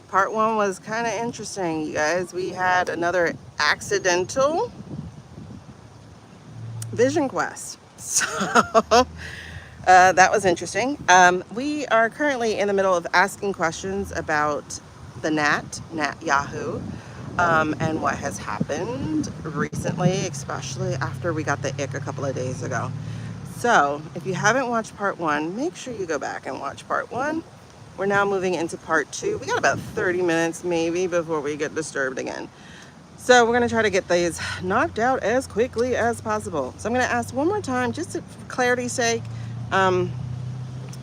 Part one was kind of interesting, you guys. We had another accidental vision quest. So that was interesting. We are currently in the middle of asking questions about the Nat Yahoo, and what has happened recently, especially after we got the ick a couple of days ago. So if you haven't watched part one, make sure you go back and watch part one. We're now moving into part two. We got about 30 minutes maybe before we get disturbed again. So we're gonna try to get these knocked out as quickly as possible. So I'm gonna ask one more time, just for clarity's sake. I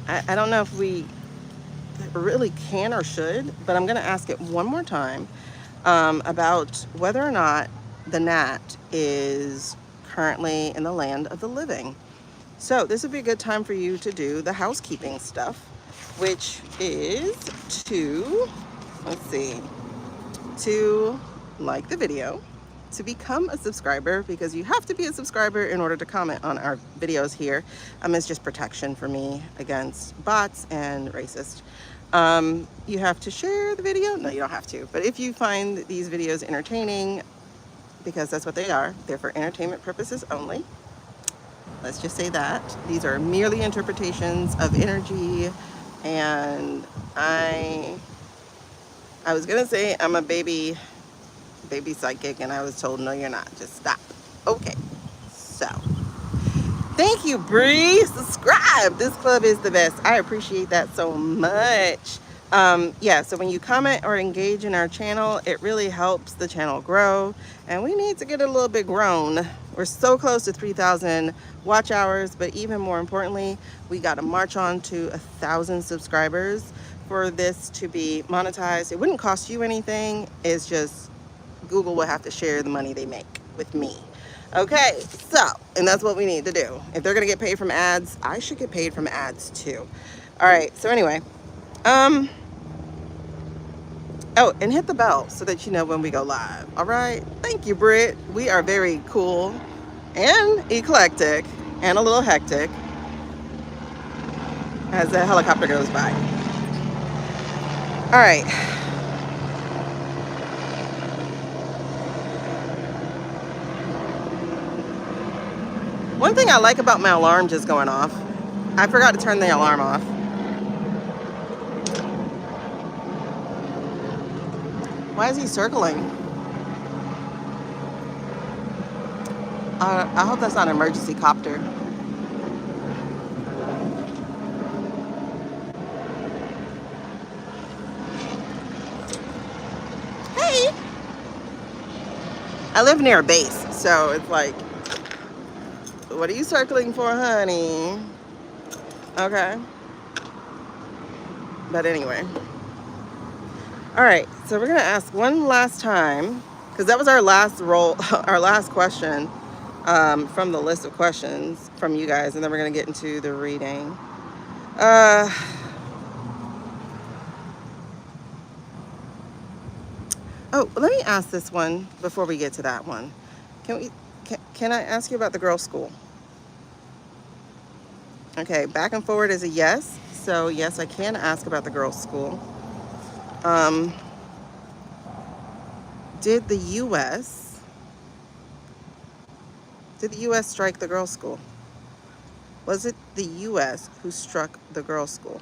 don't know if we really can or should, but I'm gonna ask it one more time about whether or not the Nat is currently in the land of the living. So this would be a good time for you to do the housekeeping stuff, which is to, let's see, to like the video, to become a subscriber, because you have to be a subscriber in order to comment on our videos here. It's just protection for me against bots and racist. You have to share the video. No, you don't have to. But if you find these videos entertaining, because that's what they are, they're for entertainment purposes only. Let's just say that. These are merely interpretations of energy, and I was gonna say I'm a baby psychic, and I was told, no, you're not. Just stop. Okay. So, thank you, Bree. Subscribe. This club is the best. I appreciate that so much. Yeah, so when you comment or engage in our channel, it really helps the channel grow, and we need to get a little bit grown. We're so close to 3,000 watch hours, but even more importantly, we got to march on to 1,000 subscribers for this to be monetized. It wouldn't cost you anything. It's just Google will have to share the money they make with me. Okay, so, and that's what we need to do. If they're gonna get paid from ads, I should get paid from ads too. All right, so anyway, oh, and hit the bell so that you know when we go live. All right, thank you, Britt. We are very cool and eclectic and a little hectic as the helicopter goes by. All right. One thing I like about my alarm just going off, I forgot to turn the alarm off. Why is he circling? I hope that's not an emergency copter. Hey! I live near a base, so it's like, what are you circling for, honey? Okay. But anyway. All right, so we're gonna ask one last time, because that was our last roll, our last question from the list of questions from you guys, and then we're gonna get into the reading. Oh, let me ask this one before we get to that one. Can I ask you about the girls' school? Okay, back and forward is a yes. So yes, I can ask about the girls' school. Did the U.S. strike the girls' school? Was it the U.S. who struck the girls' school?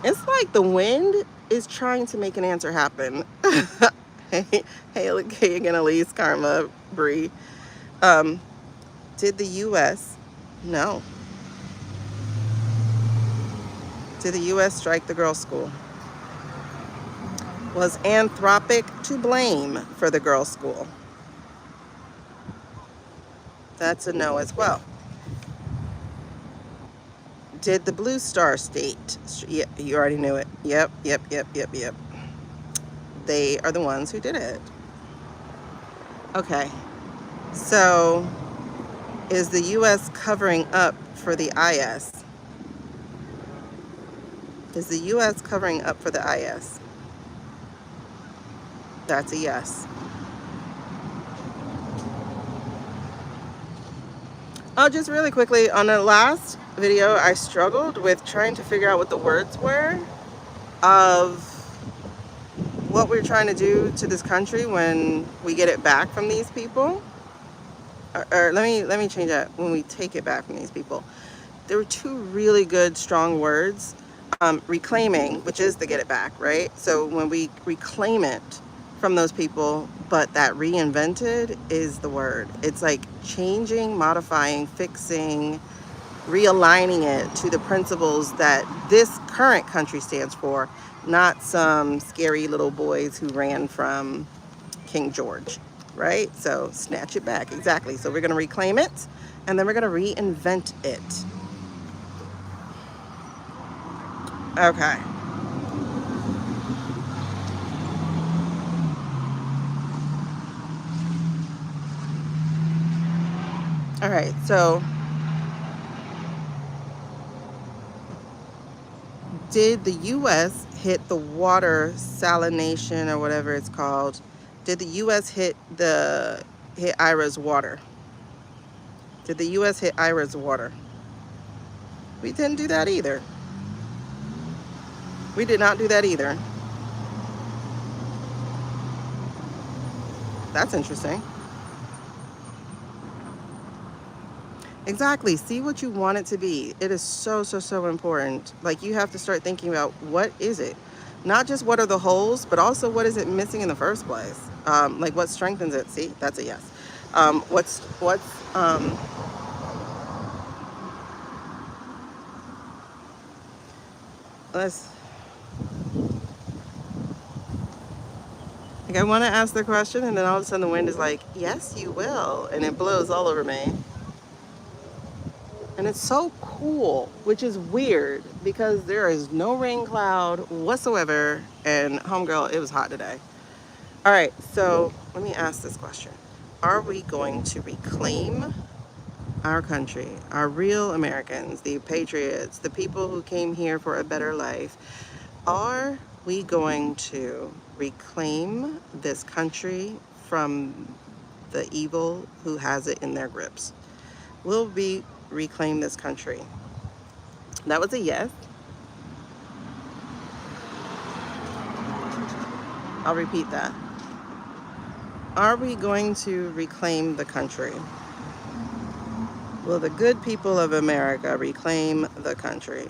It's like the wind is trying to make an answer happen. Hey, look, hey again, Elise, Karma, Bree. Did the U.S. No. Did the U.S. strike the girls' school? Was Anthropic to blame for the girls' school? That's a no as well. Did the Blue Star State? Yeah, you already knew it. Yep. They are the ones who did it. Okay. So, is the U.S. covering up for the IS? Is the U.S. covering up for the IS? That's a yes. Oh, just really quickly, on the last video, I struggled with trying to figure out what the words were of what we're trying to do to this country when we get it back from these people. Or let me change that. When we take it back from these people, there were two really good, strong words. Reclaiming, which is to get it back, right? So when we reclaim it from those people, but that reinvented is the word. It's like changing, modifying, fixing, realigning it to the principles that this current country stands for, not some scary little boys who ran from King George, right? So snatch it back, exactly. So we're going to reclaim it, and then we're going to reinvent it. Okay. All right, so did the U.S. hit the water salination or whatever it's called? Did the U.S. hit IRA's water? Did the U.S. hit IRA's water? We didn't do that either. We did not do that either. That's interesting. Exactly. See what you want it to be. It is so, so, so important. Like, you have to start thinking about, what is it? Not just what are the holes, but also what is it missing in the first place? Like, what strengthens it? See, that's a yes. Let's, like, I want to ask the question, and then all of a sudden the wind is like, yes, you will. And it blows all over me. And it's so cool, which is weird because there is no rain cloud whatsoever. And homegirl, it was hot today. All right, so let me ask this question. Are we going to reclaim our country, our real Americans, the patriots, the people who came here for a better life? Are we going to reclaim this country from the evil who has it in their grips? Will we reclaim this country? That was a yes. I'll repeat that. Are we going to reclaim the country? Will the good people of America reclaim the country?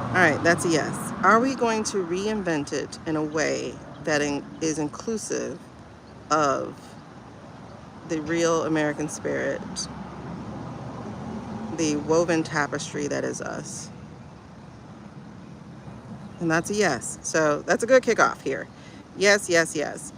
All right, that's a yes. Are we going to reinvent it in a way that is inclusive of the real American spirit, the woven tapestry that is us? And that's a yes. So that's a good kickoff here. Yes, yes, yes.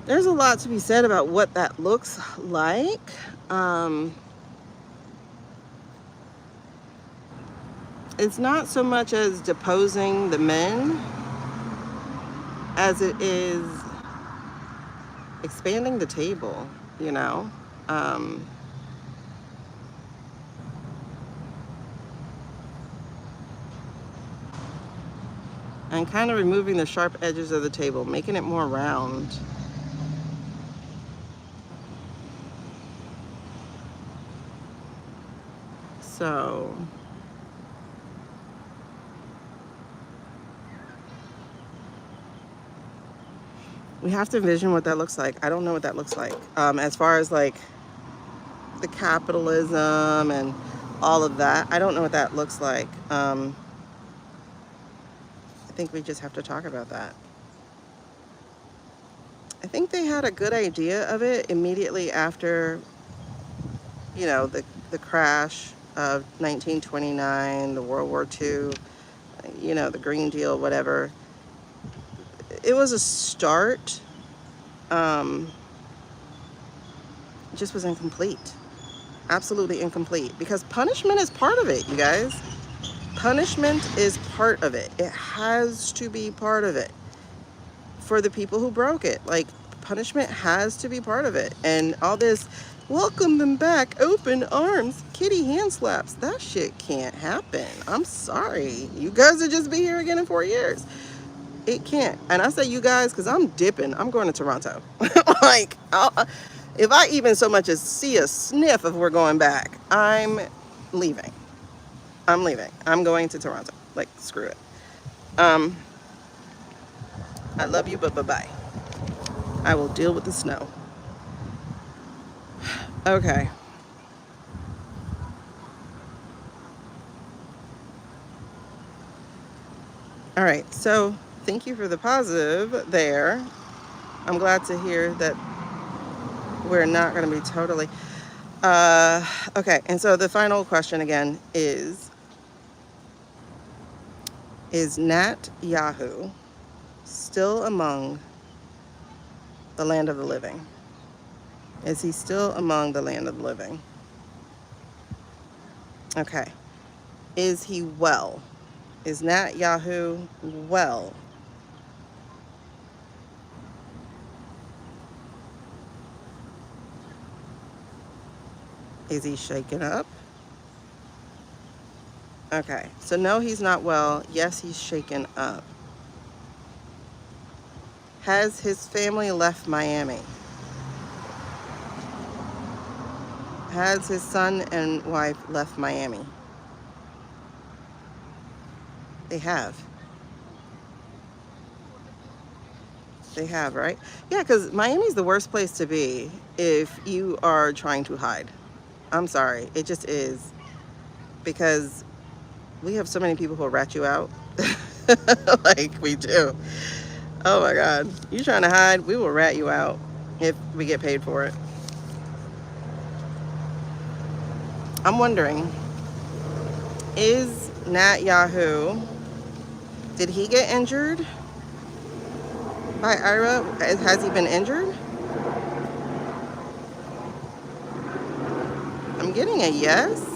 There's a lot to be said about what that looks like. It's not so much as deposing the men as it is expanding the table, you know? And kind of removing the sharp edges of the table, making it more round. So we have to envision what that looks like. I don't know what that looks like. As far as like the capitalism and all of that, I don't know what that looks like. I think we just have to talk about that. I think they had a good idea of it immediately after, you know, the crash of 1929, the World War II, you know, the Green Deal, whatever. It was a start. It just was incomplete. Absolutely incomplete. Because punishment is part of it, you guys. Punishment is part of it. It has to be part of it for the people who broke it. Like, punishment has to be part of it. And all this, welcome them back, open arms, kitty hand slaps, that shit can't happen. I'm sorry. You guys will just be here again in 4 years. It can't. And I say you guys because I'm dipping. I'm going to Toronto. Like, if I even so much as see a sniff of we're going back, I'm leaving. I'm leaving. I'm going to Toronto. Like, screw it. I love you, but bye-bye. I will deal with the snow. Okay. All right. So thank you for the positive there. I'm glad to hear that we're not going to be totally... okay. And so the final question again is Nat Yahoo still among the land of the living? Is he still among the land of the living? Okay. Is he well? Is Nat Yahoo well? Is he shaken up? Okay. So no, he's not well. Yes, he's shaken up. Has his family left Miami? Has his son and wife left Miami? They have. They have, right? Yeah, because Miami's the worst place to be if you are trying to hide. I'm sorry. It just is. Because we have so many people who will rat you out. Like we do. Oh my God. You trying to hide? We will rat you out if we get paid for it. I'm wondering, is Nat Yahoo, did he get injured by Ira? Has he been injured? I'm getting a yes.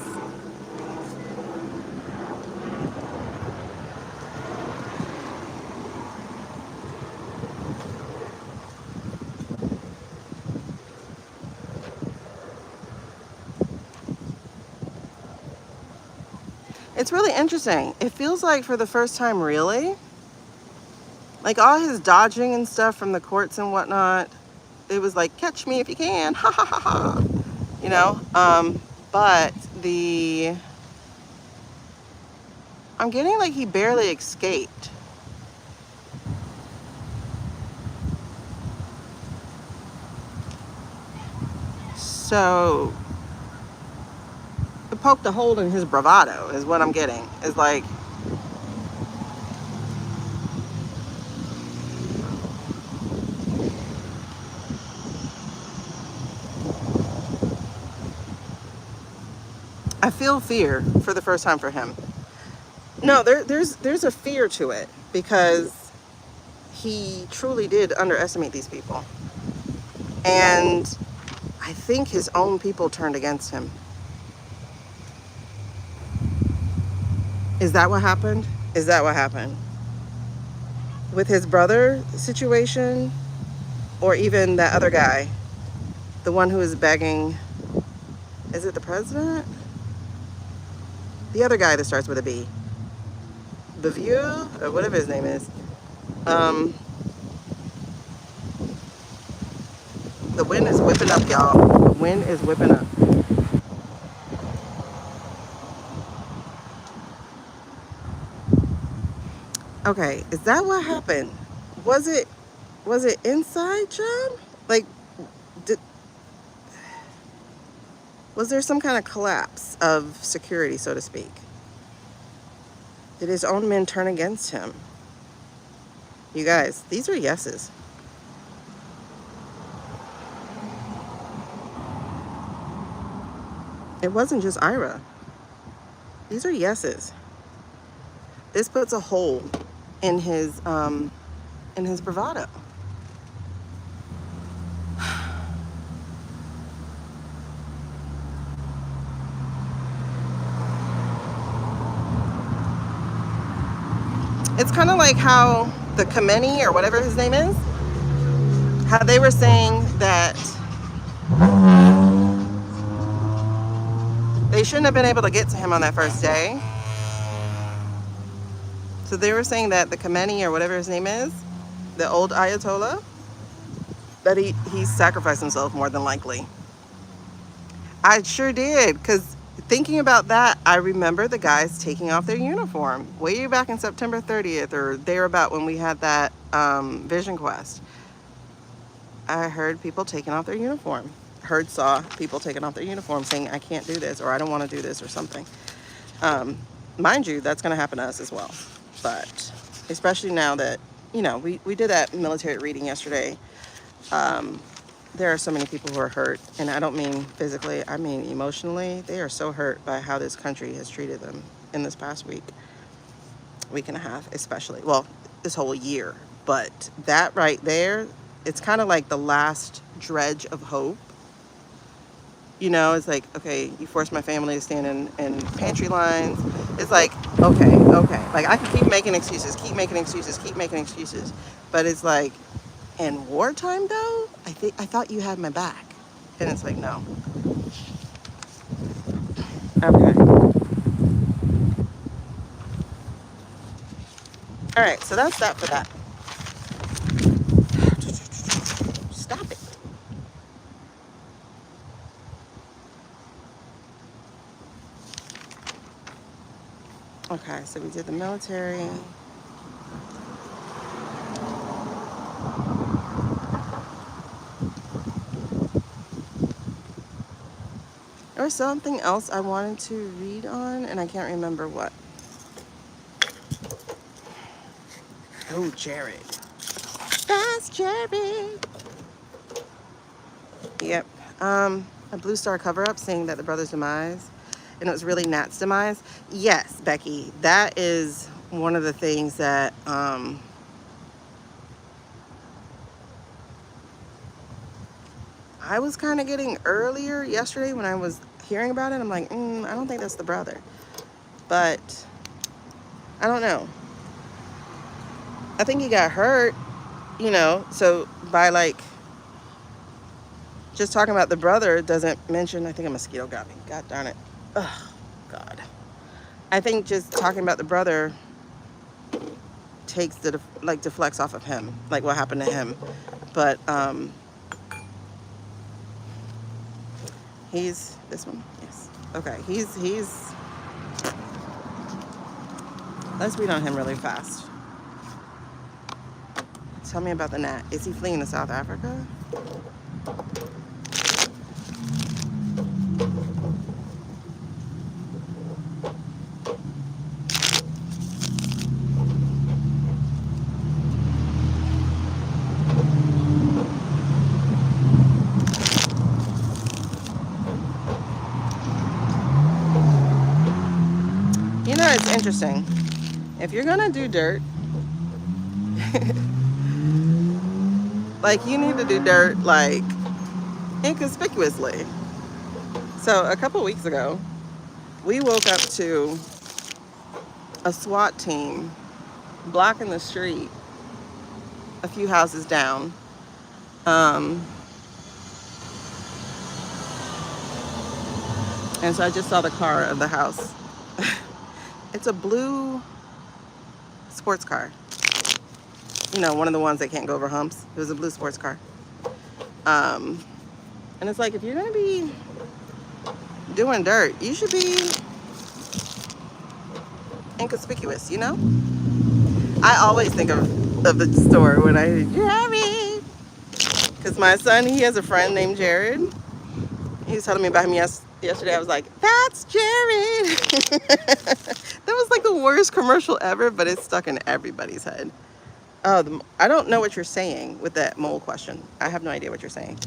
It's really interesting. It feels like for the first time, really, like all his dodging and stuff from the courts and whatnot, it was like, catch me if you can, ha ha ha ha, you know? But I'm getting like he barely escaped. So it poked a hole in his bravado is what I'm getting. It's like, I feel fear for the first time for him. No, there's a fear to it because he truly did underestimate these people. And I think his own people turned against him. Is that what happened? Is that what happened? With his brother situation, or even that other guy, the one who is begging, is it the president? The other guy that starts with a B. The View, or whatever his name is. The wind is whipping up, y'all. The wind is whipping up. Okay, is that what happened? Was it inside John? Like, was there some kind of collapse of security, so to speak? Did his own men turn against him? You guys, these are yeses. It wasn't just Ira. These are yeses. This puts a hole in his bravado. It's kind of like how the Khamenei or whatever his name is, how they were saying that they shouldn't have been able to get to him on that first day. So they were saying that the Khamenei or whatever his name is, the old Ayatollah, that he sacrificed himself more than likely. I sure did, because thinking about that, I remember the guys taking off their uniform way back in September 30th or thereabout when we had that Vision Quest. I heard people taking off their uniform. Saw people taking off their uniform saying, I can't do this, or I don't want to do this, or something. Mind you, that's going to happen to us as well. But especially now that, you know, we did that military reading yesterday. There are so many people who are hurt, and I don't mean physically, I mean emotionally. They are so hurt by how this country has treated them in this past week and a half, especially. Well, this whole year. But that right there, it's kind of like the last dredge of hope. You know, it's like, okay, you forced my family to stand in pantry lines. It's like, okay. Like, I can keep making excuses. But it's like, in wartime, though, I thought you had my back. And it's like, no. Okay. All right, so that's that for that. Stop it. Okay, so we did the military. There was something else I wanted to read on, and I can't remember what. Oh, Jared. That's Jared. Yep. A Blue Star cover-up saying that the brother's demise, and it was really Nat's demise. Yes, Becky, that is one of the things that I was kind of getting earlier yesterday when I was hearing about it. I'm like, I don't think that's the brother. But I don't know. I think he got hurt, you know, so by like just talking about the brother doesn't mention, I think a mosquito got me. God darn it. Oh, God. I think just talking about the brother takes the, like, deflects off of him, like what happened to him. But he's, this one? Yes. Okay, he's, let's read on him really fast. Tell me about the Nat. Is he fleeing to South Africa? You know, it's interesting. If you're gonna do dirt, like, you need to do dirt, like, inconspicuously. So a couple weeks ago, we woke up to a SWAT team blocking the street a few houses down. And so I just saw the car of the house. It's a blue sports car. You know, one of the ones that can't go over humps. It was a blue sports car. And it's like, if you're gonna be doing dirt, you should be inconspicuous, you know? I always think of the store when I hear Jared. Because my son, he has a friend named Jared. He was telling me about him yesterday. I was like, that's Jared. That was like the worst commercial ever, but it's stuck in everybody's head. Oh, I don't know what you're saying with that mole question. I have no idea what you're saying.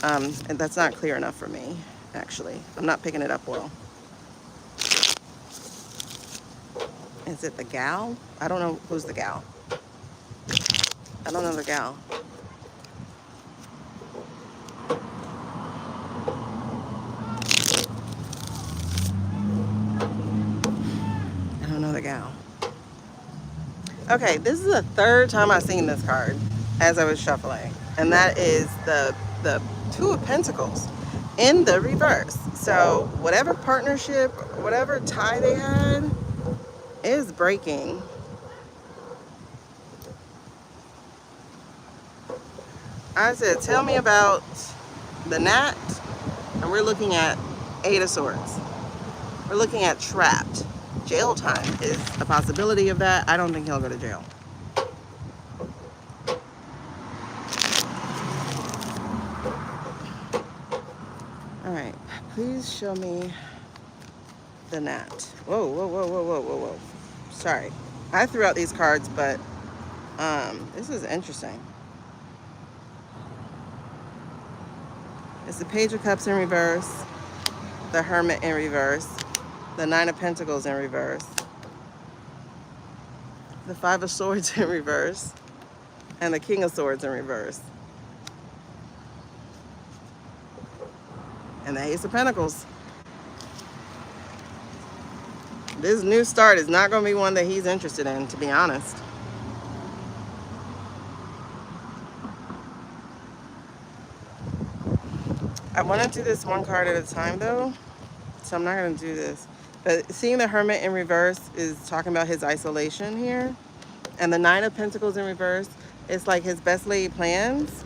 And that's not clear enough for me, actually. I'm not picking it up well. Is it the gal? I don't know who's the gal. I don't know the gal. I don't know the gal. Okay, this is the third time I've seen this card as I was shuffling, and that is the Two of Pentacles in the reverse. So whatever partnership, whatever tie they had is breaking. I said, tell me about the Gnat, and we're looking at Eight of Swords. We're looking at trapped. Jail time is a possibility of that. I don't think he'll go to jail. All right, please show me the Gnat. Whoa, whoa, whoa, whoa, whoa, whoa, whoa. Sorry. I threw out these cards, but this is interesting. It's the Page of Cups in reverse, the Hermit in reverse, the Nine of Pentacles in reverse, the Five of Swords in reverse, and the King of Swords in reverse. And the Ace of Pentacles. This new start is not going to be one that he's interested in, to be honest. I want to do this one card at a time, though, so I'm not going to do this. But seeing the Hermit in reverse is talking about his isolation here. And the Nine of Pentacles in reverse, it's like his best laid plans.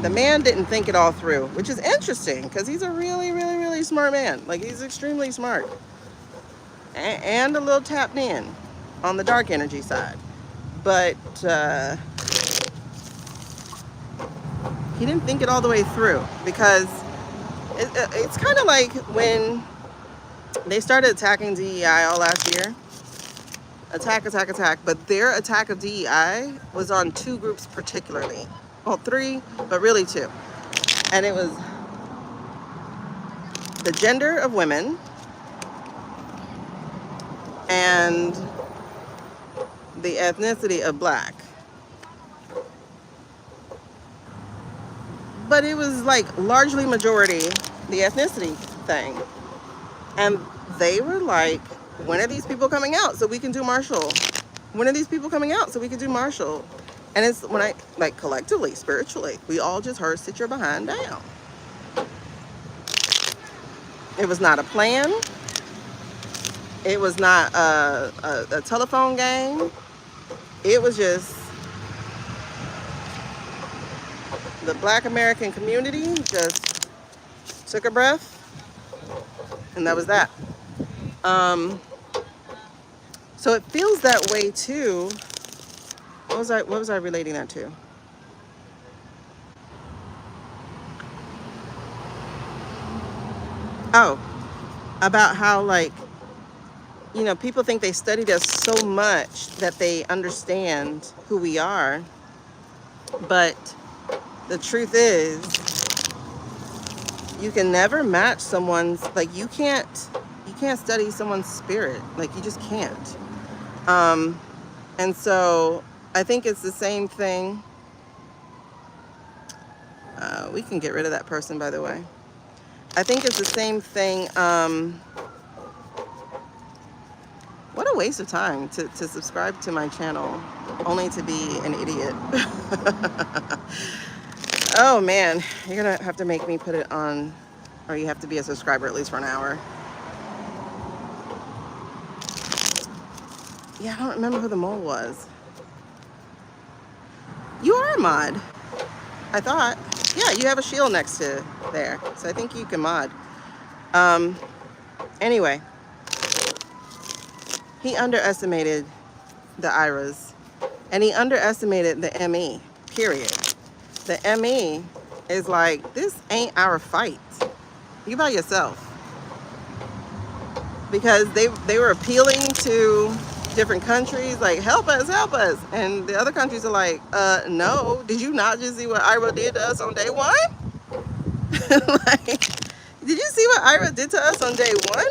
The man didn't think it all through, which is interesting because he's a really, really, really smart man. Like, he's extremely smart. And a little tapped in on the dark energy side. But he didn't think it all the way through, because it's kind of like when they started attacking DEI all last year. Attack, attack, attack. But their attack of DEI was on two groups particularly. Well, three, but really two. And it was the gender of women and the ethnicity of black. But it was like largely majority the ethnicity thing. And they were like, when are these people coming out so we can do Marshall? When are these people coming out so we can do Marshall? And it's when I, like, collectively, spiritually, we all just heard, sit your behind down. It was not a plan. It was not a telephone game. It was just the Black American community just took a breath, and that was that. So it feels that way too. What was I relating that to? Oh, about how, like, you know, people think they studied us so much that they understand who we are. But the truth is, you can never match someone's, like, you can't study someone's spirit. Like, you just can't. And so I think it's the same thing. We can get rid of that person, by the way. I think it's the same thing. What a waste of time to subscribe to my channel only to be an idiot. Oh man, you're gonna have to make me put it on, or you have to be a subscriber at least for an hour. Yeah, I don't remember who the mole was. You are a mod, I thought. Yeah, you have a shield next to there, so I think you can mod. Anyway, he underestimated the IRAs, and he underestimated the ME, period. The ME is like, this ain't our fight. You by yourself. Because they were appealing to different countries, like, help us, help us. And the other countries are like, no, did you not just see what IRA did to us on day one? Like, did you see what IRA did to us on day one?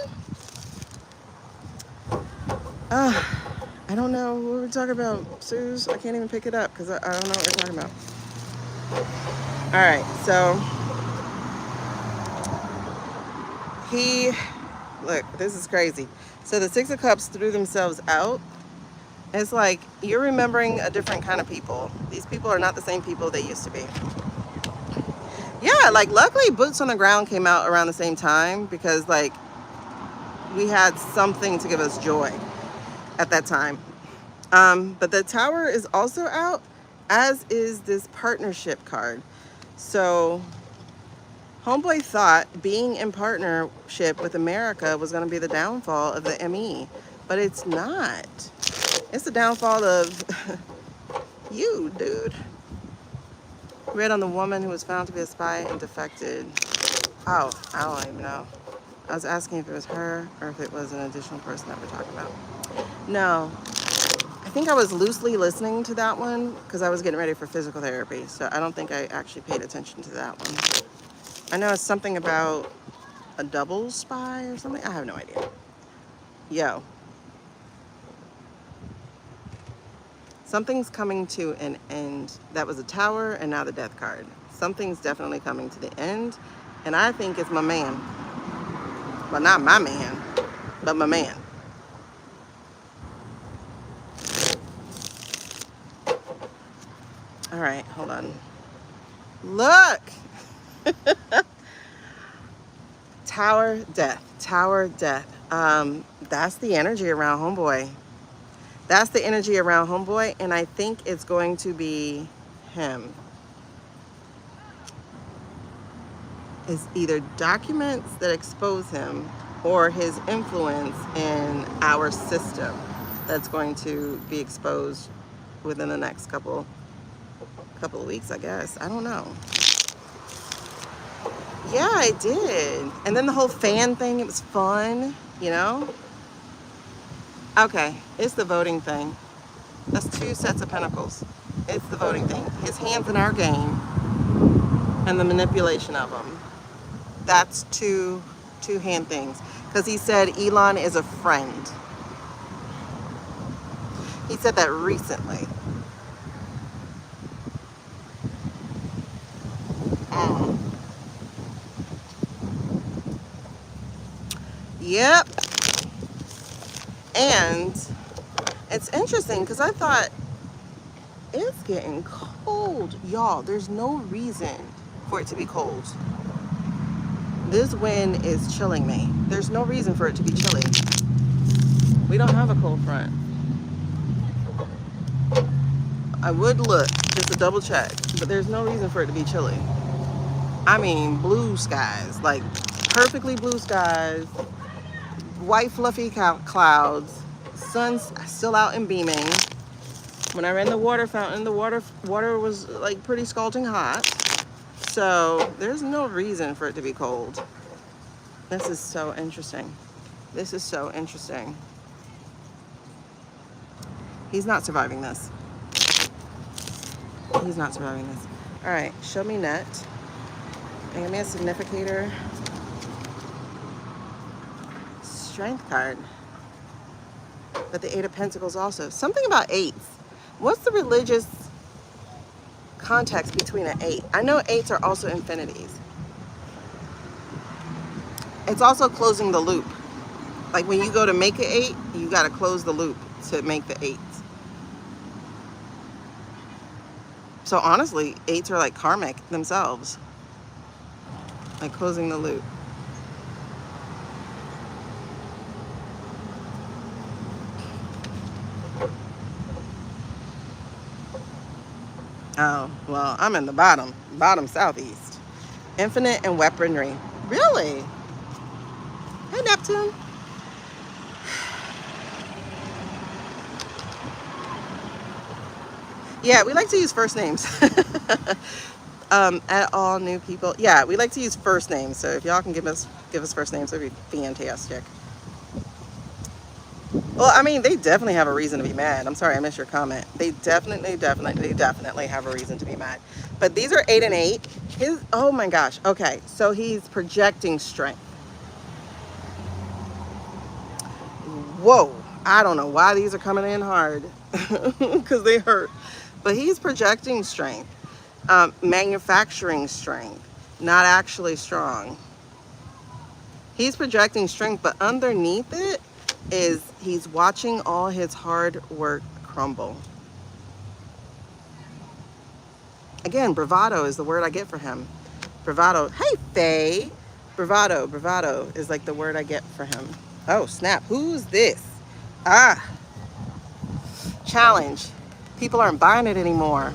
I don't know what we're talking about, Suze. I can't even pick it up because I don't know what we're talking about. All right, so look, this is crazy. So the Six of Cups threw themselves out, It's like you're remembering a different kind of people. These people are not the same people they used to be. Yeah, like luckily Boots on the Ground came out around the same time because like we had something to give us joy at that time. But the Tower is also out, as is this partnership card. So Homeboy thought being in partnership with America was going to be the downfall of the ME, but it's not. It's the downfall of you, dude. Read on the woman who was found to be a spy and defected. Oh, I don't even know. I was asking if it was her or if it was an additional person that we're talking about. No, I think I was loosely listening to that one because I was getting ready for physical therapy. So I don't think I actually paid attention to that one. I know it's something about a double spy or something. I have no idea. Yo. Something's coming to an end. That was a Tower and now the Death card. Something's definitely coming to the end. And I think it's my man. Well, not my man, but my man. All right, hold on. Look! Tower, Death. Tower, Death. That's the energy around Homeboy. That's the energy around Homeboy, and I think it's going to be him. It's either documents that expose him or his influence in our system that's going to be exposed within the next couple of weeks, I guess. I don't know. Yeah, I did. And then the whole fan thing, it was fun, you know? Okay, it's the voting thing. That's 2 sets of pentacles. It's the voting thing. His hands in our game and the manipulation of them. That's two hand things. Because he said Elon is a friend. He said that recently. Yep. And it's interesting because I thought it's getting cold. Y'all, there's no reason for it to be cold. This wind is chilling me. There's no reason for it to be chilly. We don't have a cold front. I would look just to double check, but there's no reason for it to be chilly. I mean, blue skies, like perfectly blue skies, white fluffy clouds, sun's still out and beaming. When I ran the water fountain, the water was like pretty scalding hot. So there's no reason for it to be cold. This is so interesting. This is so interesting. He's not surviving this. He's not surviving this. All right, show me net. And give me a significator. Strength card. But the 8 of Pentacles also. Something about 8s. What's the religious context between an 8? I know 8s are also infinities. It's also closing the loop. Like when you go to make an 8, you got to close the loop to make the 8s. So honestly, 8s are like karmic themselves. Like closing the loop. Oh, well, I'm in the bottom southeast. Infinite and weaponry. Really? Hey, Neptune. Yeah, we like to use first names. At all new people. Yeah, we like to use first names. So if y'all can give us first names, that'd be fantastic. Well, I mean, they definitely have a reason to be mad. I'm sorry, I missed your comment. They definitely have a reason to be mad. But these are 8 and 8. Oh my gosh. Okay, so he's projecting strength. Whoa. I don't know why these are coming in hard because they hurt. But he's projecting strength, manufacturing strength, not actually strong. He's projecting strength, but underneath it is he's watching all his hard work crumble. Again, bravado is the word I get for him. Bravado. Hey, Faye. Bravado is like the word I get for him. Oh, snap. Who's this? Ah, challenge. People aren't buying it anymore.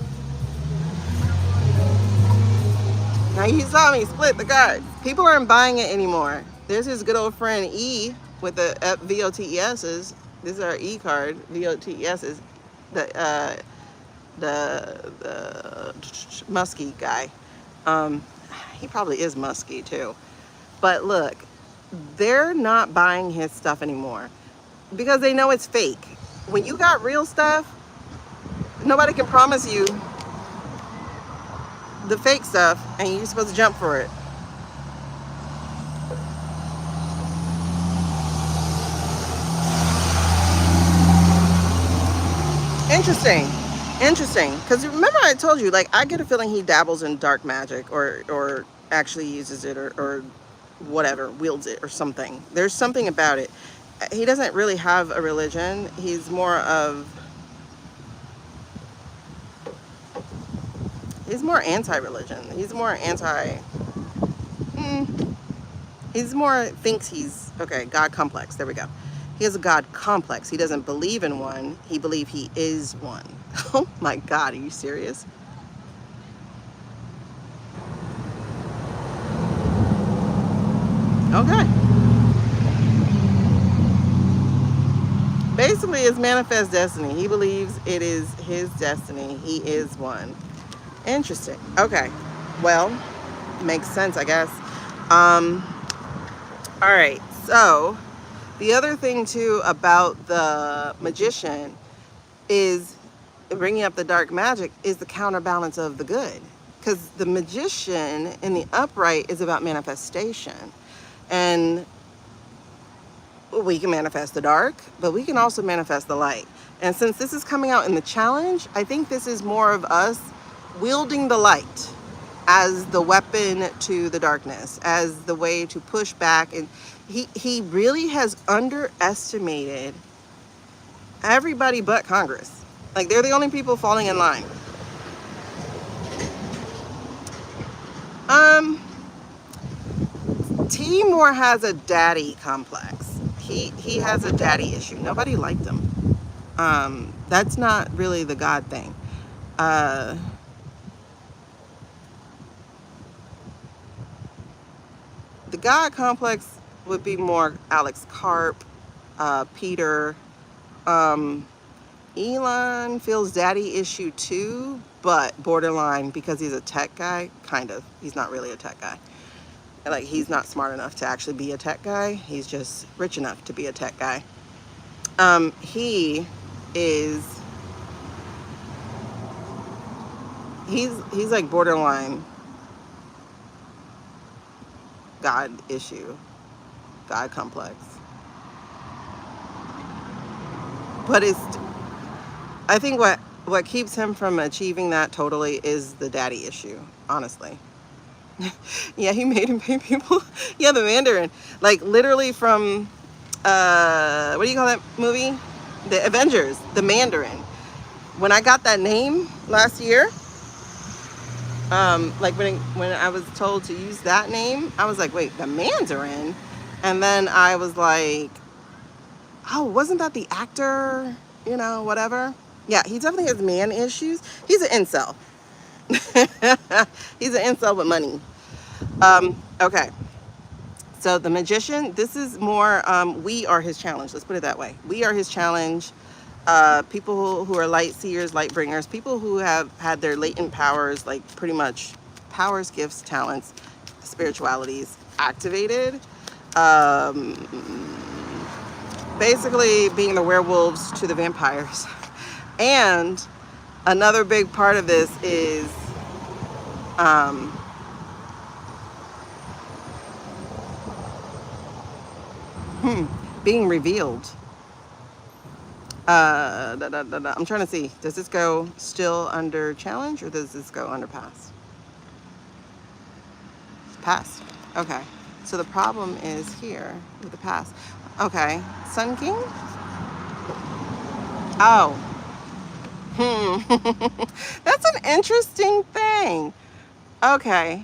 Now you saw me split the cards. People aren't buying it anymore. There's his good old friend E with the VOTESs. This is our E card, VOTESs. The musky guy. He probably is musky too. But look, they're not buying his stuff anymore because they know it's fake. When you got real stuff, nobody can promise you the fake stuff and you're supposed to jump for it. Interesting, because remember I told you, like, I get a feeling he dabbles in dark magic or actually uses it or whatever, wields it or something. There's something about it. He doesn't really have a religion. He's more anti-religion. He's more thinks he's, okay, God complex. There we go. He has a God complex. He doesn't believe in one. He believes he is one. Oh my God, are you serious? Okay. Basically, it's manifest destiny. He believes it is his destiny. He is one. Interesting. Okay. Well, makes sense, I guess. All right. So the other thing too about the magician is bringing up the dark magic is the counterbalance of the good, because the magician in the upright is about manifestation, and we can manifest the dark, but we can also manifest the light. And since this is coming out in the challenge, I think this is more of us wielding the light as the weapon to the darkness, as the way to push back. And he really has underestimated everybody but Congress. Like, they're the only people falling in line. Timor has a daddy complex. He has a daddy issue. Nobody liked him. That's not really the God thing. The God complex would be more Alex Karp, Peter. Elon feels daddy issue too, but borderline, because he's a tech guy, kind of. He's not really a tech guy. Like, he's not smart enough to actually be a tech guy. He's just rich enough to be a tech guy. He is, he's like borderline God issue, God complex. But I think what keeps him from achieving that totally is the daddy issue, honestly. Yeah, he made him pay people. Yeah, the Mandarin. Like, literally from, what do you call that movie? The Avengers, the Mandarin. When I got that name last year, like when I was told to use that name, I was like, wait, the Mandarin? And then I was like, oh, wasn't that the actor? You know, whatever. Yeah, he definitely has man issues. He's an incel. He's an incel with money. Okay. So the magician, this is more, we are his challenge. Let's put it that way. We are his challenge. People who are light seers, light bringers, people who have had their latent powers, like pretty much powers, gifts, talents, spiritualities activated. Basically being the werewolves to the vampires. And another big part of this is being revealed. I'm trying to see, does this go still under challenge or does this go under pass? Pass. Okay. So the problem is here with the pass. Okay. Sun King? Oh. That's an interesting thing. Okay.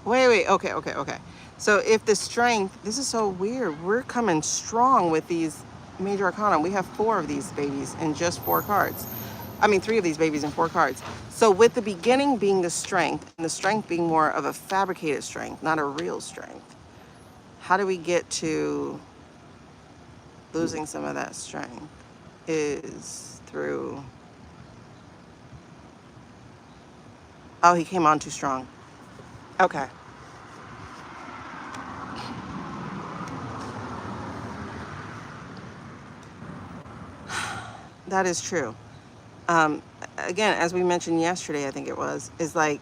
Wait. Okay. So if the strength, this is so weird. We're coming strong with these major arcana. We have 4 of these babies in just 4 cards. I mean, 3 of these babies in 4 cards. So with the beginning being the strength, and the strength being more of a fabricated strength, not a real strength, how do we get to losing some of that strength? Is through, oh, he came on too strong. Okay. That is true. Again, as we mentioned yesterday, I think it was, is like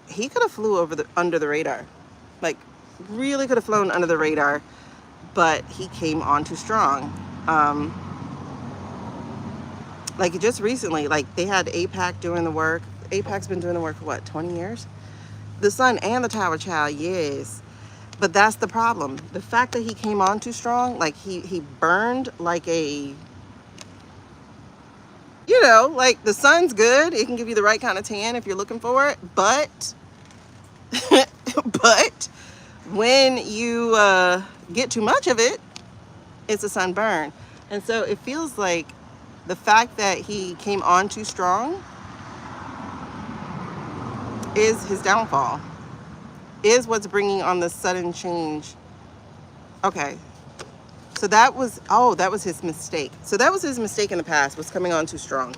he could have flew under the radar, like really could have flown under the radar, but he came on too strong. Like just recently, like they had APAC doing the work. APAC's been doing the work for what, 20 years? The Sun and the Tower Child, yes. But that's the problem. The fact that he came on too strong, like he burned like a, like the sun's good. It can give you the right kind of tan if you're looking for it. But, but when you get too much of it, it's a sunburn. And so it feels like the fact that he came on too strong is his downfall, is what's bringing on the sudden change. Okay. So that was his mistake. So that was his mistake in the past, was coming on too strong.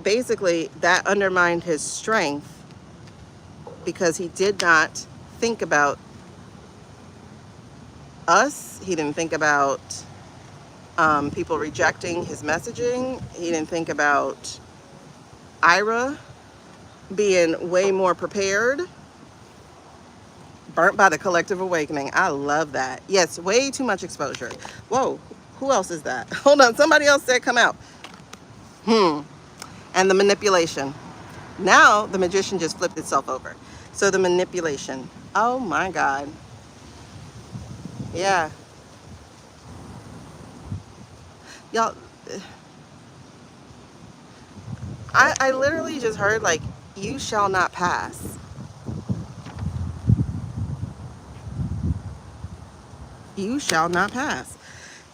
Basically, that undermined his strength because he did not think about us. He didn't think about people rejecting his messaging. He didn't think about Ira being way more prepared. Burnt by the collective awakening. I love that. Yes, way too much exposure. Whoa, who else is that? Hold on, somebody else said come out. And the manipulation. Now the magician just flipped itself over. So the manipulation. Oh my God. Yeah. Y'all, I literally just heard like, you shall not pass. You shall not pass.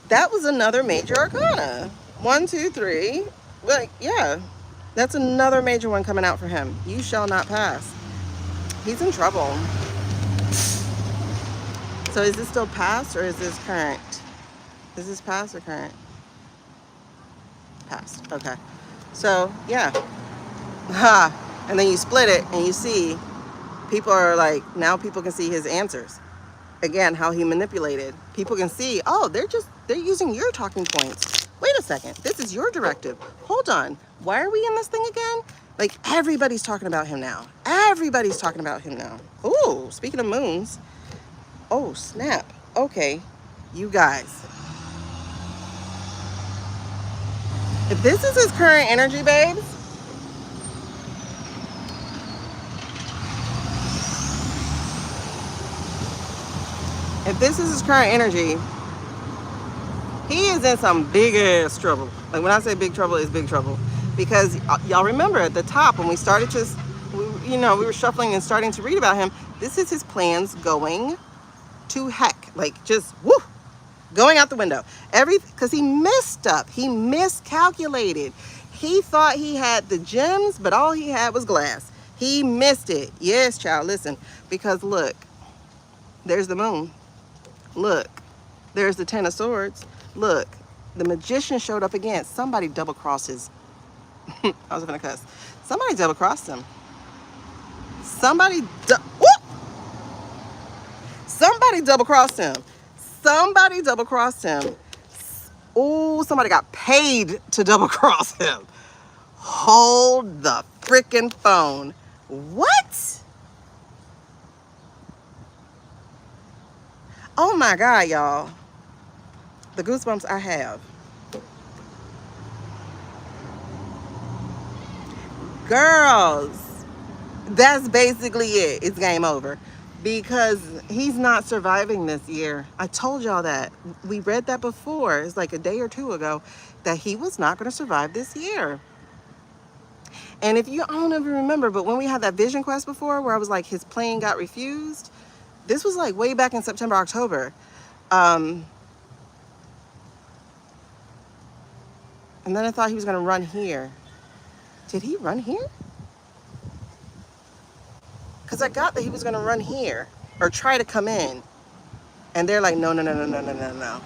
That was another major arcana. 1, 2, 3. Like, yeah, that's another major one coming out for him. You shall not pass. He's in trouble. So is this still past or is this current? Is this past or current? Past. Okay. So yeah. Ha. And then you split it and you see people are like, now people can see his answers. Again, how he manipulated. People can see, oh, they're using your talking points. Wait a second, this is your directive. Hold on, why are we in this thing again? Like everybody's talking about him now. Everybody's talking about him now. Ooh, speaking of moons. Oh, snap. Okay, you guys. If this is his current energy, babes, if this is his current energy, he is in some big ass trouble. Like when I say big trouble, it's big trouble. Because y'all remember at the top when we started we were shuffling and starting to read about him, this is his plans going to heck. Like just, woo, going out the window. Because he messed up. He miscalculated. He thought he had the gems, but all he had was glass. He missed it. Yes, child, listen. Because look, there's the moon. Look, there's the 10 of swords. Look, the magician showed up again. Somebody double crossed his. I was gonna cuss. Somebody double crossed him. Somebody double crossed him. Somebody double crossed him. Oh, somebody got paid to double cross him. Hold the freaking phone. What? Oh my God, y'all. The goosebumps I have. Girls, that's basically it. It's game over. because he's not surviving this year. I told y'all that. We read that before. It's like a day or two ago that he was not going to survive this year. And if you, I don't even remember, but when we had that vision quest before where I was like, his plane got refused, this was like way back in September, October. And then I thought he was going to run here. Did he run here? Because I got that he was going to run here or try to come in. And they're like, no, no, no, no, no, no, no, no.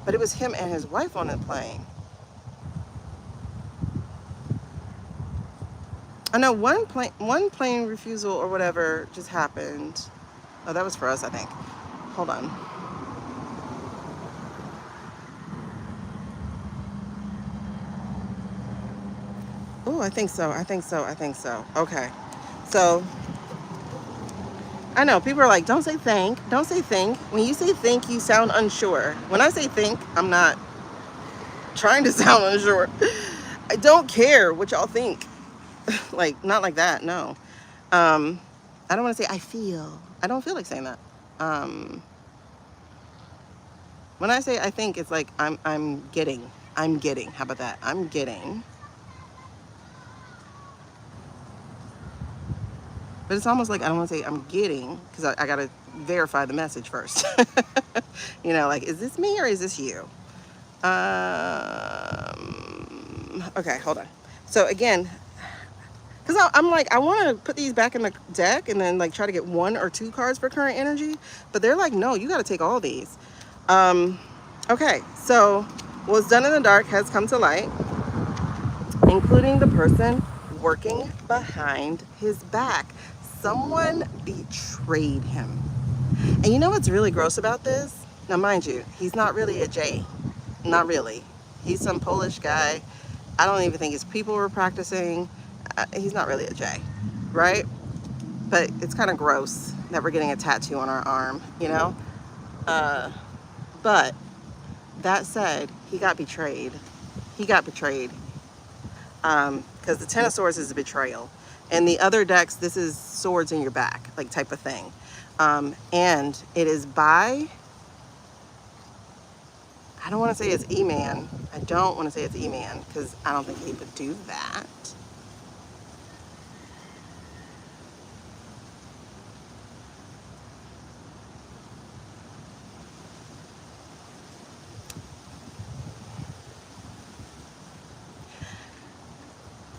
But it was him and his wife on the plane. I know one plane refusal or whatever just happened. Oh, that was for us, I think. Hold on. Oh, I think so. I think so. I think so. Okay. So I know people are like, don't say think. Don't say think. When you say think, you sound unsure. When I say think, I'm not trying to sound unsure. I don't care what y'all think. Like, not like that. No. I don't want to say I feel. I don't feel like saying that. When I say I think, it's like I'm getting. How about that? I'm getting. But it's almost like I don't want to say I'm getting, because I got to verify the message first. You know, like, is this me or is this you? Okay, hold on. So again, because I'm like, I want to put these back in the deck and then like try to get 1 or 2 cards for current energy. But they're like, no, you got to take all these. Okay, so what's done in the dark has come to light, including the person working behind his back. Someone betrayed him. And you know what's really gross about this? Now, mind you, he's not really a J. Not really. He's some Polish guy. I don't even think his people were practicing. He's not really a J, right? But it's kind of gross that we're getting a tattoo on our arm, you know? But that said, he got betrayed. He got betrayed. Because the Ten of Swords is a betrayal. And the other decks, this is swords in your back, like type of thing. And it is by, I don't want to say it's E-Man. I don't want to say it's E-Man because I don't think he would do that.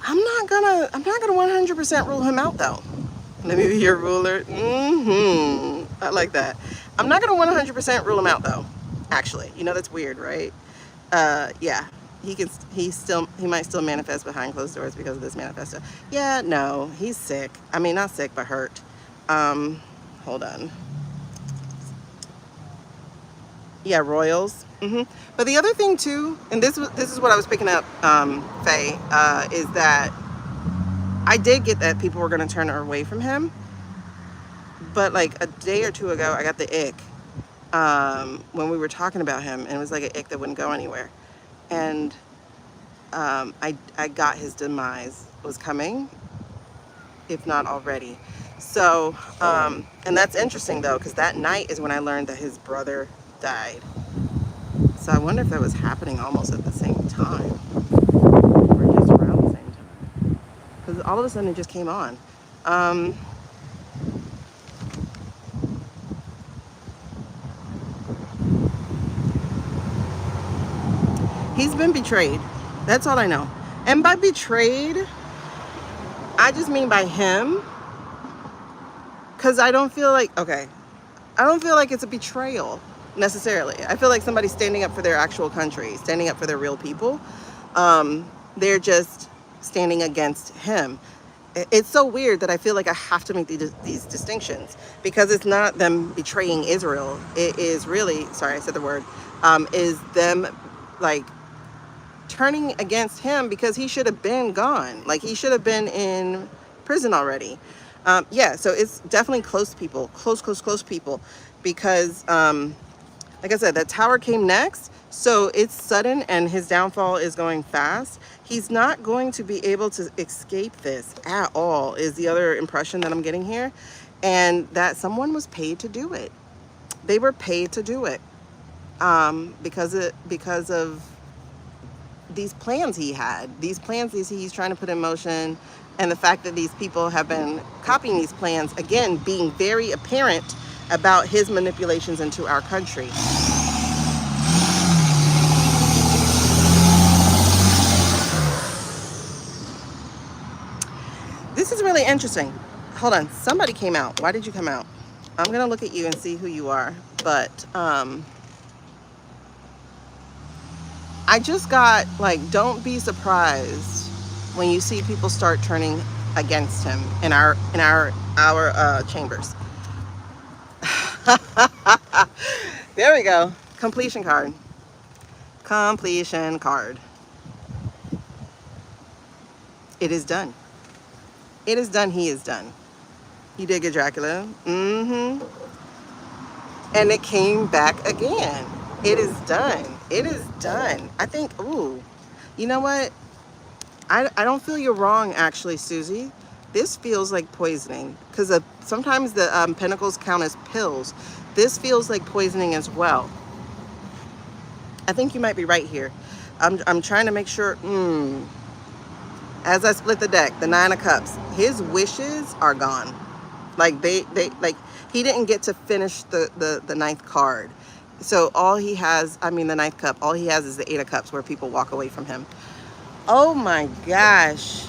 I'm not gonna 100% rule him out though. Let me be your ruler. I like that. I'm not gonna 100% rule him out though. Actually, you know that's weird, right? Yeah, he might still manifest behind closed doors because of this manifesto. Yeah, no, he's sick. I mean, not sick, but hurt. Hold on. Yeah, royals. But the other thing too, and this is what I was picking up, Faye, is that I did get that people were going to turn away from him. But like a day or two ago, I got the ick when we were talking about him, and it was like an ick that wouldn't go anywhere. And I got his demise was coming, if not already. So, and that's interesting though, because that night is when I learned that his brother died. So I wonder if that was happening almost at the same time, or just around the same time. Because all of a sudden it just came on. He's been betrayed. That's all I know. And by betrayed, I just mean by him. Because I don't feel like, okay, I don't feel like it's a betrayal necessarily. I feel like somebody's standing up for their actual country, standing up for their real people. They're just standing against him. It's so weird that I feel like I have to make these distinctions, because it's not them betraying Israel. It is really, sorry, I said the word, is them like turning against him because he should have been gone. Like he should have been in prison already. Yeah, so it's definitely close people, close people, because Like I said, that tower came next, so it's sudden and his downfall is going fast. He's not going to be able to escape this at all, is the other impression that I'm getting here. And that someone was paid to do it. They were paid to do it because of these plans he had, these plans he's trying to put in motion, and the fact that these people have been copying these plans, again, being very apparent about his manipulations into our country. This is really interesting. Hold on, somebody came out. Why did you come out? I'm gonna look at you and see who you are, but I just got, like, don't be surprised when you see people start turning against him in our chambers. There we go. Completion card. Completion card. It is done. It is done. He is done. You did get Dracula. Mm-hmm. And it came back again. It is done. It is done. I think, ooh, you know what? I don't feel you're wrong, actually, Susie. This feels like poisoning, because sometimes the pentacles count as pills. This feels like poisoning as well. I think you might be right here. I'm trying to make sure. As I split the deck, the Nine of Cups, his wishes are gone. Like they like he didn't get to finish the ninth card. So all he has, I mean the ninth cup, all he has is the Eight of Cups, where people walk away from him. Oh my gosh.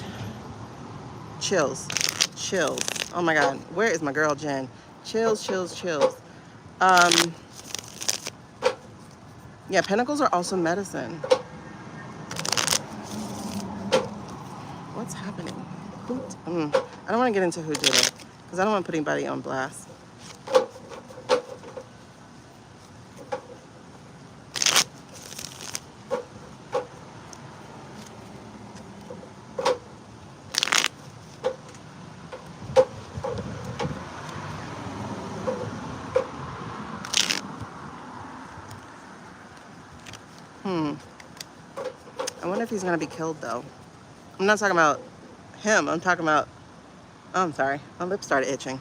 Chills. Chills. Oh my God. Where is my girl Jen? Chills, chills, chills. Yeah, pentacles are also medicine. What's happening? I don't want to get into who did it, because I don't want to put anybody on blast. I wonder if he's going to be killed, though. I'm not talking about him. I'm talking about... Oh, I'm sorry. My lips started itching.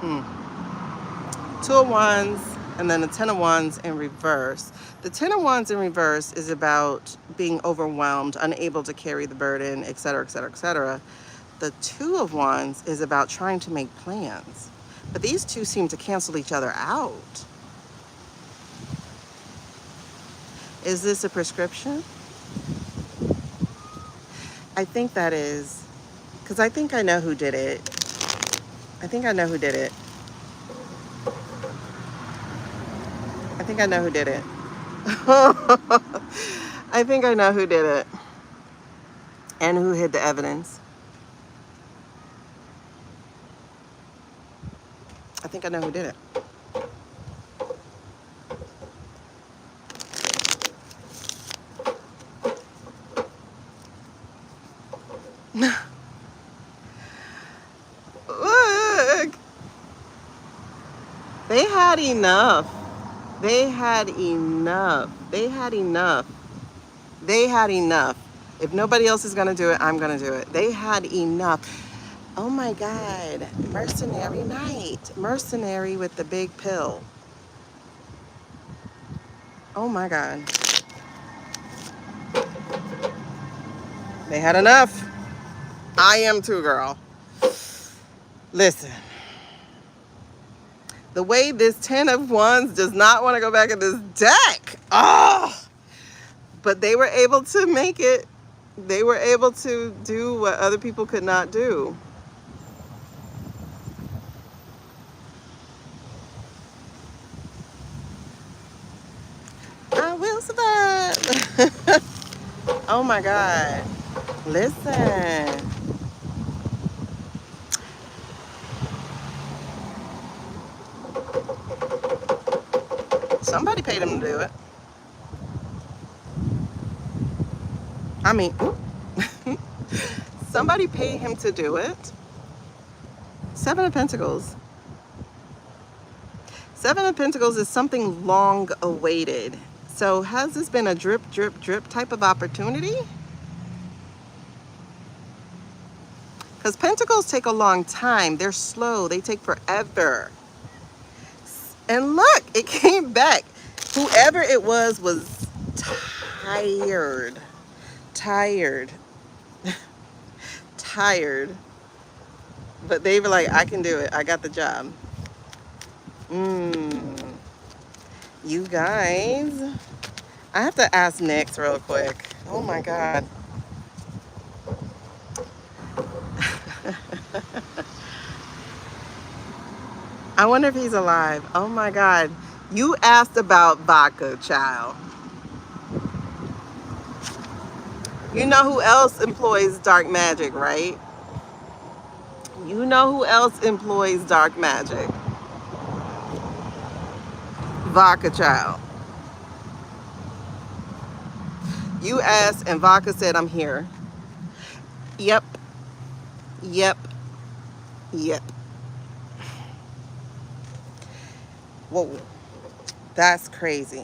Two of Wands, and then the Ten of Wands in reverse. The Ten of Wands in reverse is about being overwhelmed, unable to carry the burden, etc., etc., etc. The Two of Wands is about trying to make plans. But these two seem to cancel each other out. Is this a prescription? I think that is. Because I think I know who did it. I think I know who did it. I think I know who did it. I think I know who did it. And who hid the evidence. I think I know who did it. Look. They had enough. They had enough. They had enough. They had enough. If nobody else is going to do it, I'm going to do it. They had enough. Oh my God. Mercenary Knight. Mercenary with the big pill. Oh my God. They had enough. I am too, girl. Listen. The way this Ten of Wands does not want to go back in this deck. Oh! But they were able to make it. They were able to do what other people could not do. I will survive. Oh my God. Listen. Somebody paid him to do it. I mean, somebody paid him to do it. Seven of Pentacles. Seven of Pentacles is something long awaited. So has this been a drip, drip, drip type of opportunity? Because Pentacles take a long time. They're slow. They take forever. And look, it came back. Whoever it was tired. Tired. Tired. But they were like, I can do it. I got the job. You guys. I have to ask Nyx real quick. Oh my God. I wonder if he's alive. Oh my God. You asked about vodka, child. You know who else employs dark magic, right? You know who else employs dark magic? Vodka, child. You asked and Vodka said, I'm here. Yep. Yep. Yep. Whoa. That's crazy.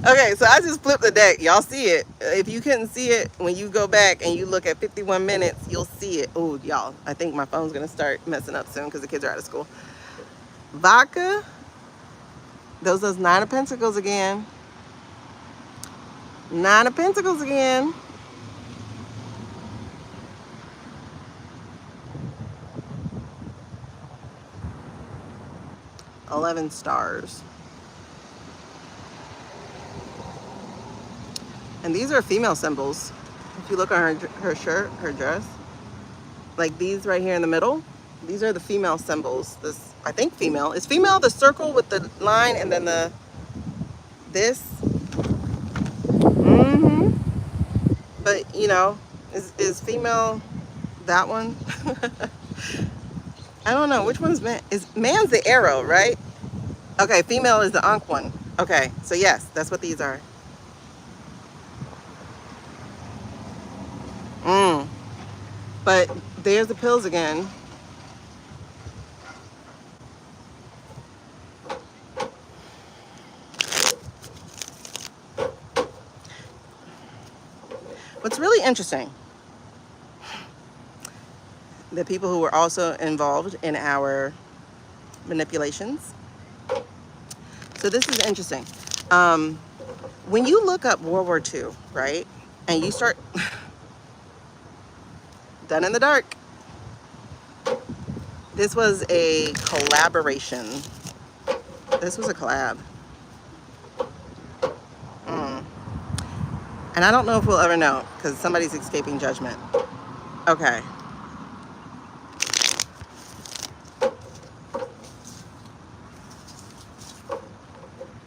Okay, so I just flipped the deck. Y'all see it. If you couldn't see it, when you go back and you look at 51 minutes, you'll see it. Oh, y'all, I think my phone's going to start messing up soon because the kids are out of school. Vodka. Those Nine of Pentacles again. Nine of Pentacles again. $11 stars. And these are female symbols. If you look on her shirt, her dress, like these right here in the middle, these are the female symbols. This, I think female. Is female the circle with the line and then this? But you know, is female that one? I don't know. Which one's man? Man's the arrow, right? Okay, female is the Ankh one. Okay, so yes, that's what these are. But there's the pills again. What's really interesting, the people who were also involved in our manipulations. So this is interesting. When you look up World War II, right, and you start done in the dark, this was a collaboration. This was a collab. And I don't know if we'll ever know because somebody's escaping judgment. Okay.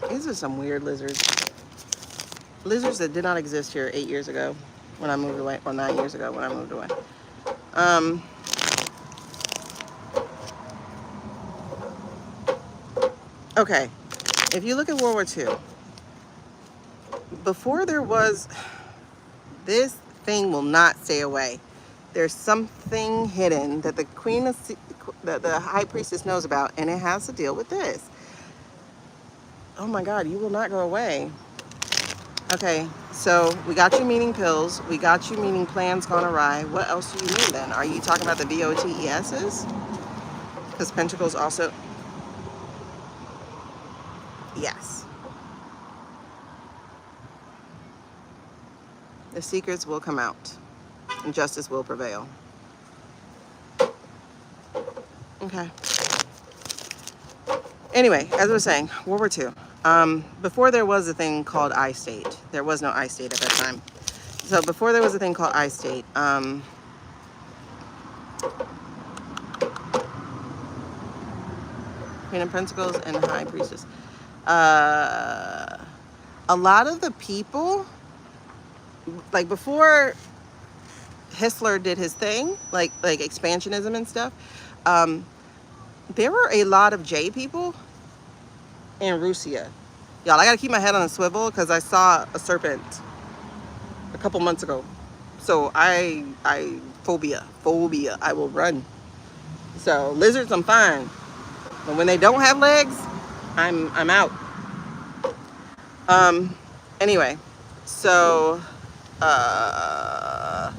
These are some weird lizards. Lizards that did not exist here 8 years ago when I moved away, or 9 years ago when I moved away. Okay, if you look at World War II, before there was, this thing will not stay away. There's something hidden that the Queen of, the High Priestess knows about, and it has to deal with this. Oh my God, you will not go away. Okay, so we got you meaning pills. We got you meaning plans gone awry. What else do you mean then? Are you talking about the VOTESs? Because Pentacles also... Yes. The secrets will come out and justice will prevail. Okay. Anyway, as I was saying, World War II. Before there was a thing called I-State. There was no I-State at that time. So before there was a thing called I-State, Queen of Pentacles and the High Priestess. A lot of the people, like before Hitler did his thing, like expansionism and stuff, there were a lot of J people in Russia. Y'all, I gotta keep my head on a swivel because I saw a serpent a couple months ago. So I phobia, I will run. So lizards, I'm fine. But when they don't have legs, I'm out. Anyway, so a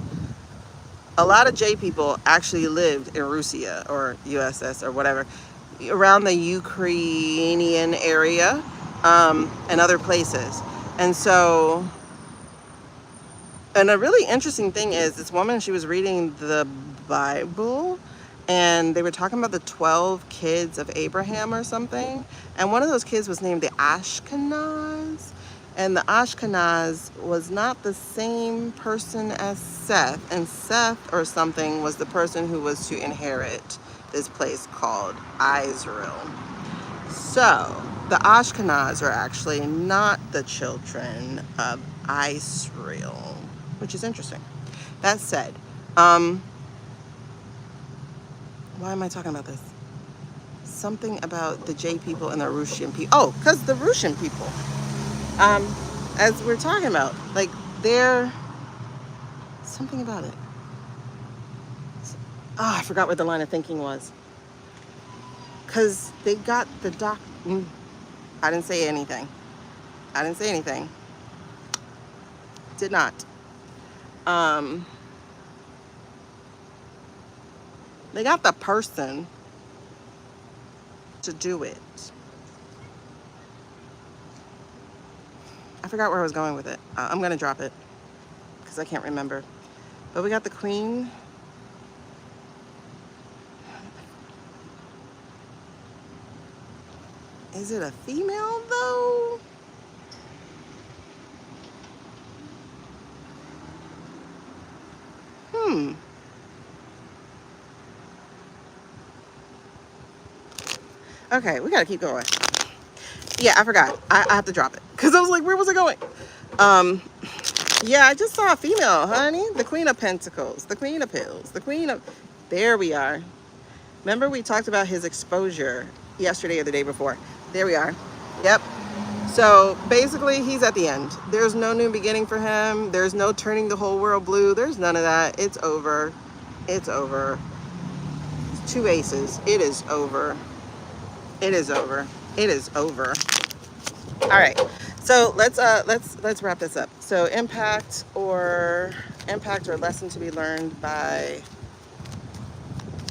lot of J people actually lived in Russia or USS or whatever, around the Ukrainian area, and other places. And so, and a really interesting thing is this woman, she was reading the Bible, and they were talking about the 12 kids of Abraham or something. And one of those kids was named the Ashkenaz. And the Ashkenaz was not the same person as Seth. And Seth or something was the person who was to inherit this place called Israel. So the Ashkenaz are actually not the children of Israel, which is interesting. That said, why am I talking about this? Something about the J people and the Russian people. Oh, because the Russian people, as we're talking about, like, they're something about it. Oh, I forgot what the line of thinking was. Because they got the I didn't say anything. I didn't say anything. Did not. They got the person to do it. I forgot where I was going with it. I'm going to drop it because I can't remember. But we got the queen. Is it a female though? Okay, we gotta keep going. Yeah, I forgot. I have to drop it because I was like, where was I going? Yeah, I just saw a female, honey. The Queen of Pentacles, the Queen of Pills, the Queen of... There we are. Remember we talked about his exposure yesterday or the day before. There we are. Yep. So basically he's at the end. There's no new beginning for him. There's no turning the whole world blue. There's none of that. It's over. It's over. It's 2 aces. It is over. It is over. It is over. All right. So let's wrap this up. So impact or lesson to be learned by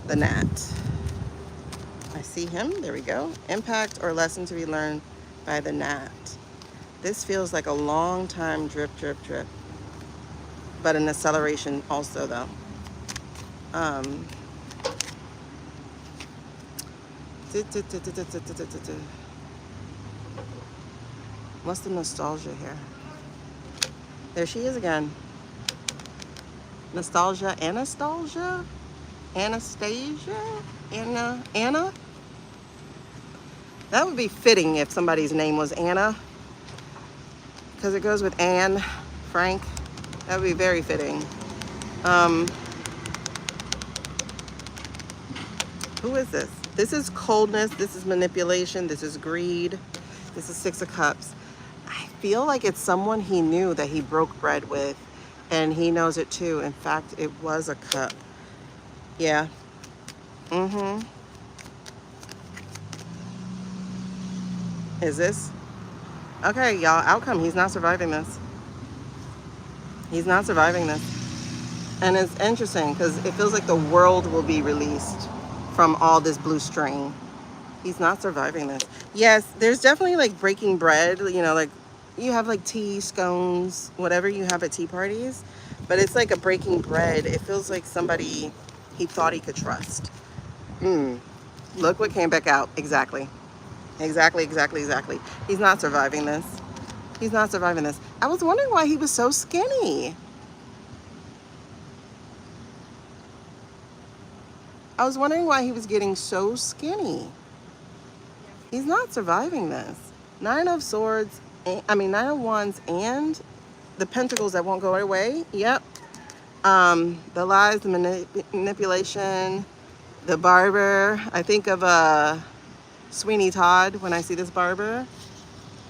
the gnat. I see him. There we go. Impact or lesson to be learned by the gnat. This feels like a long time drip, drip, drip. But an acceleration also though. What's the nostalgia here? There she is again. Nostalgia, Anastasia? Anastasia? Anna? That would be fitting if somebody's name was Anna. Because it goes with Anne Frank. That would be very fitting. Who is this? This is coldness. This is manipulation. This is greed. This is 6 of Cups. I feel like it's someone he knew that he broke bread with, and he knows it too. In fact, it was a cup. Yeah. Is this? Okay, y'all, outcome. He's not surviving this. He's not surviving this. And it's interesting because it feels like the world will be released from all this blue string. He's not surviving this. Yes, there's definitely like breaking bread, you know, like you have like tea, scones, whatever you have at tea parties, but it's like a breaking bread. It feels like somebody he thought he could trust. Look what came back out. Exactly. Exactly. He's not surviving this. He's not surviving this. I was wondering why he was so skinny. I was wondering why he was getting so skinny. He's not surviving this. 9 of Swords, 9 of Wands and the Pentacles that won't go away. Yep. The lies, the manipulation, the barber. I think of Sweeney Todd when I see this barber.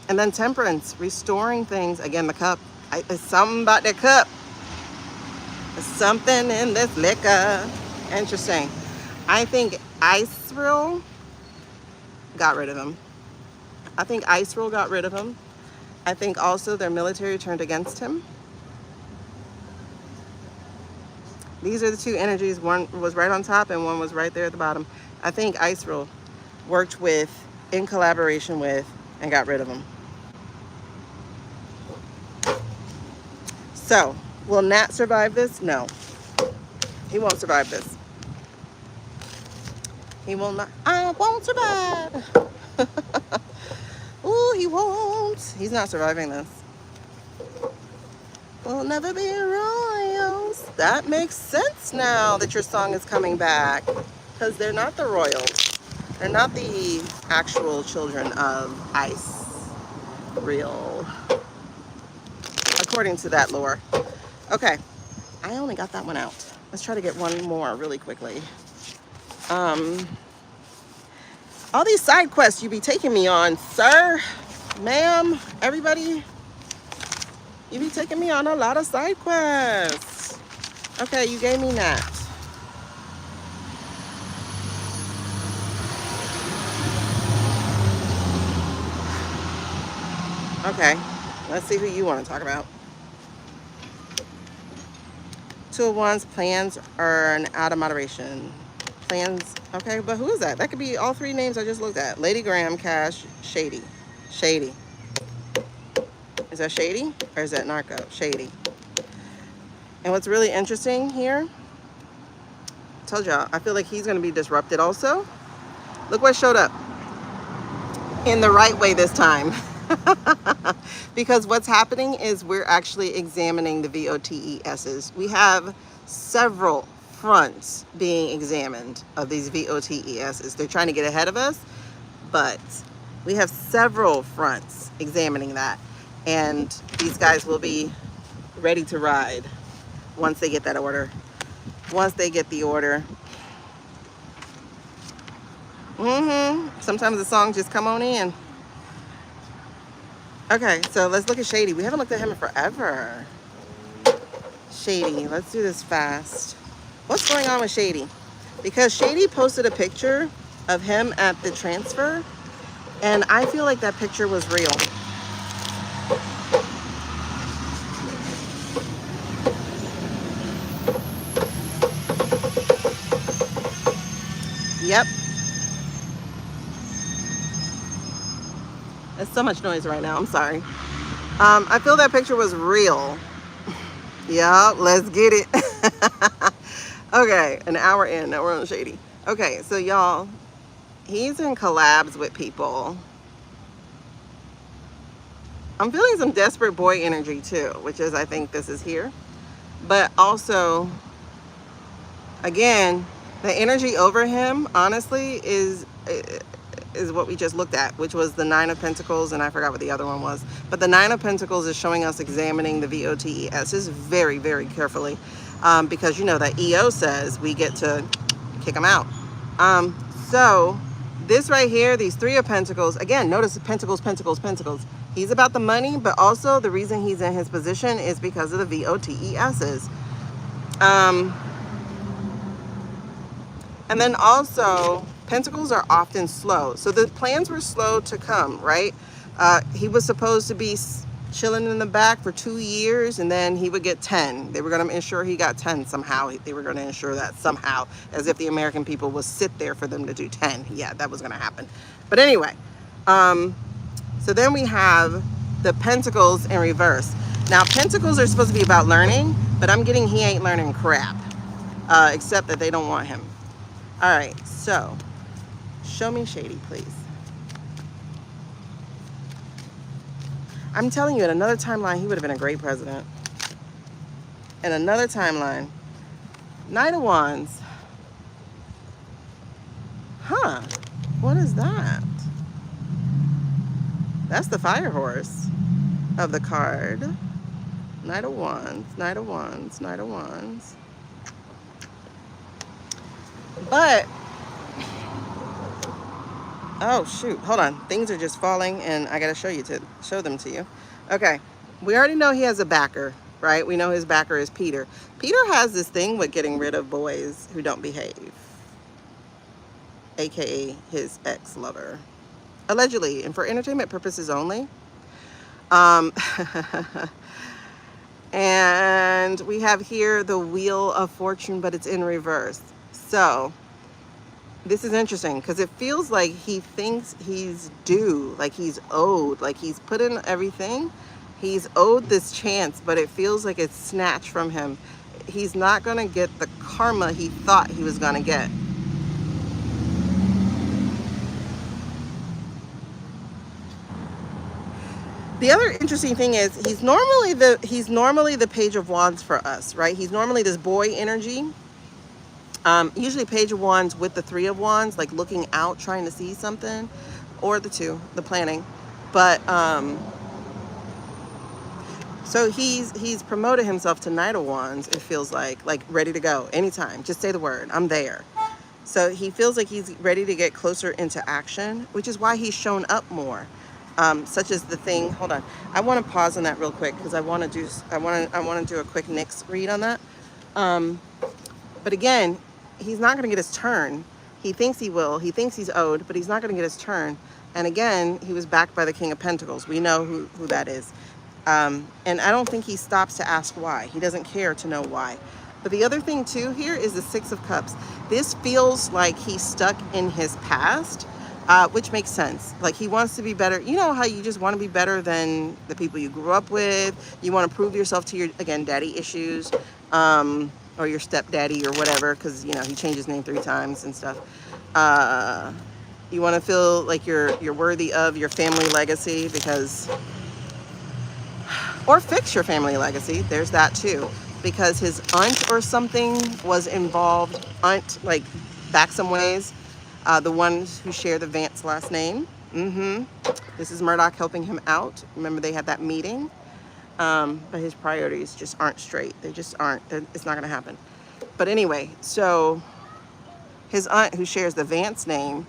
And then Temperance, restoring things. Again, the cup. It's something about the cup. There's something in this liquor. Interesting. I think Ice Rule got rid of him. I think Ice Rule got rid of him. I think also their military turned against him. These are the two energies. One was right on top and one was right there at the bottom. I think Ice Rule worked with, in collaboration with, and got rid of him. So, will Nat survive this? No. He won't survive this. He will not. I won't survive. Ooh, he won't. He's not surviving this. We'll never be royals. That makes sense now that your song is coming back. Because they're not the royals. They're not the actual children of ice. Real. According to that lore. Okay. I only got that one out. Let's try to get one more really quickly. All these side quests you be taking me on, sir, ma'am, everybody. You be taking me on a lot of side quests. Okay, you gave me that. Okay, let's see who you want to talk about. 2 of Wands, plans are out of moderation. Plans, okay, but who is that? That could be all 3 names I just looked at. Lady Graham, Cash, Shady. Shady. Is that Shady or is that Narco? Shady. And what's really interesting here, I told y'all, I feel like he's going to be disrupted also. Look what showed up in the right way this time. Because what's happening is we're actually examining the VOTESs. We have several fronts being examined of these VOTESs. They're trying to get ahead of us, but we have several fronts examining that. And these guys will be ready to ride once they get that order. Once they get the order. Sometimes the songs just come on in. Okay, so let's look at Shady. We haven't looked at him in forever. Shady, let's do this fast. What's going on with Shady? Because Shady posted a picture of him at the transfer, and I feel like that picture was real. Yep. There's so much noise right now. I'm sorry. I feel that picture was real. Yup, let's get it. Okay, an hour in. Now we're on Shady. Okay, so y'all, he's in collabs with people. I'm feeling some desperate boy energy too, which is, I think this is here. But also, again, the energy over him, honestly, is what we just looked at, which was the 9 of Pentacles, and I forgot what the other one was. But the 9 of Pentacles is showing us examining the VOTESs very, very carefully, because you know that EO says we get to kick them out. So this right here, these 3 of Pentacles, again, notice Pentacles, Pentacles, Pentacles. He's about the money, but also the reason he's in his position is because of the VOTESs. And then also, Pentacles are often slow. So the plans were slow to come, right? He was supposed to be chilling in the back for 2 years, and then he would get 10. They were going to ensure he got 10 somehow. They were going to ensure that somehow, as if the American people would sit there for them to do 10. Yeah, that was going to happen. But anyway, so then we have the Pentacles in reverse. Now, Pentacles are supposed to be about learning, but I'm getting he ain't learning crap, except that they don't want him. All right, so show me Shady, please. I'm telling you, in another timeline, he would have been a great president. In another timeline. Knight of Wands. Huh, what is that? That's the fire horse of the card. Knight of Wands, Knight of Wands, Knight of Wands. But, oh shoot, hold on. Things are just falling and I gotta show them to you. Okay, we already know he has a backer, right? We know his backer is Peter. Peter has this thing with getting rid of boys who don't behave. aka his ex-lover, allegedly, and for entertainment purposes only. Um, and we have here the Wheel of Fortune, but it's in reverse. So this is interesting because it feels like he thinks he's due, like he's owed, like he's put in everything. He's owed this chance, but it feels like it's snatched from him. He's not going to get the karma he thought he was going to get. The other interesting thing is he's normally the Page of Wands for us, right? He's normally this boy energy. Usually Page of Wands with the Three of Wands, like looking out, trying to see something, or the two, the planning. But so he's promoted himself to Knight of Wands. It feels like ready to go anytime. Just say the word, I'm there. So he feels like he's ready to get closer into action, which is why he's shown up more. Such as the thing. Hold on, I want to pause on that real quick because I want to do a quick Nyx read on that. But again, he's not going to get his turn. He thinks he will. He thinks he's owed, but he's not going to get his turn. And again, he was backed by the King of Pentacles. We know who that is. And I don't think he stops to ask why. He doesn't care to know why. But the other thing too here is the Six of Cups. This feels like he's stuck in his past, which makes sense. Like he wants to be better. You know how you just want to be better than the people you grew up with. You want to prove yourself to your, again, daddy issues, or your stepdaddy or whatever, because you know he changed his name 3 times and stuff. You want to feel like you're worthy of your family legacy, because, or fix your family legacy. There's that too, because his aunt or something was involved. Aunt, like back some ways. The ones who share the Vance last name. This is Murdoch helping him out. Remember they had that meeting. But his priorities just aren't straight. They just aren't. It's not going to happen. But anyway, so his aunt who shares the Vance name,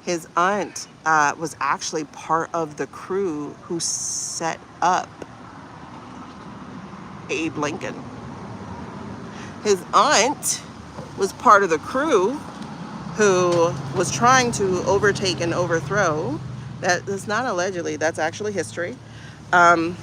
his aunt was actually part of the crew who set up Abe Lincoln. His aunt was part of the crew who was trying to overtake and overthrow. That is not allegedly, that's actually history. The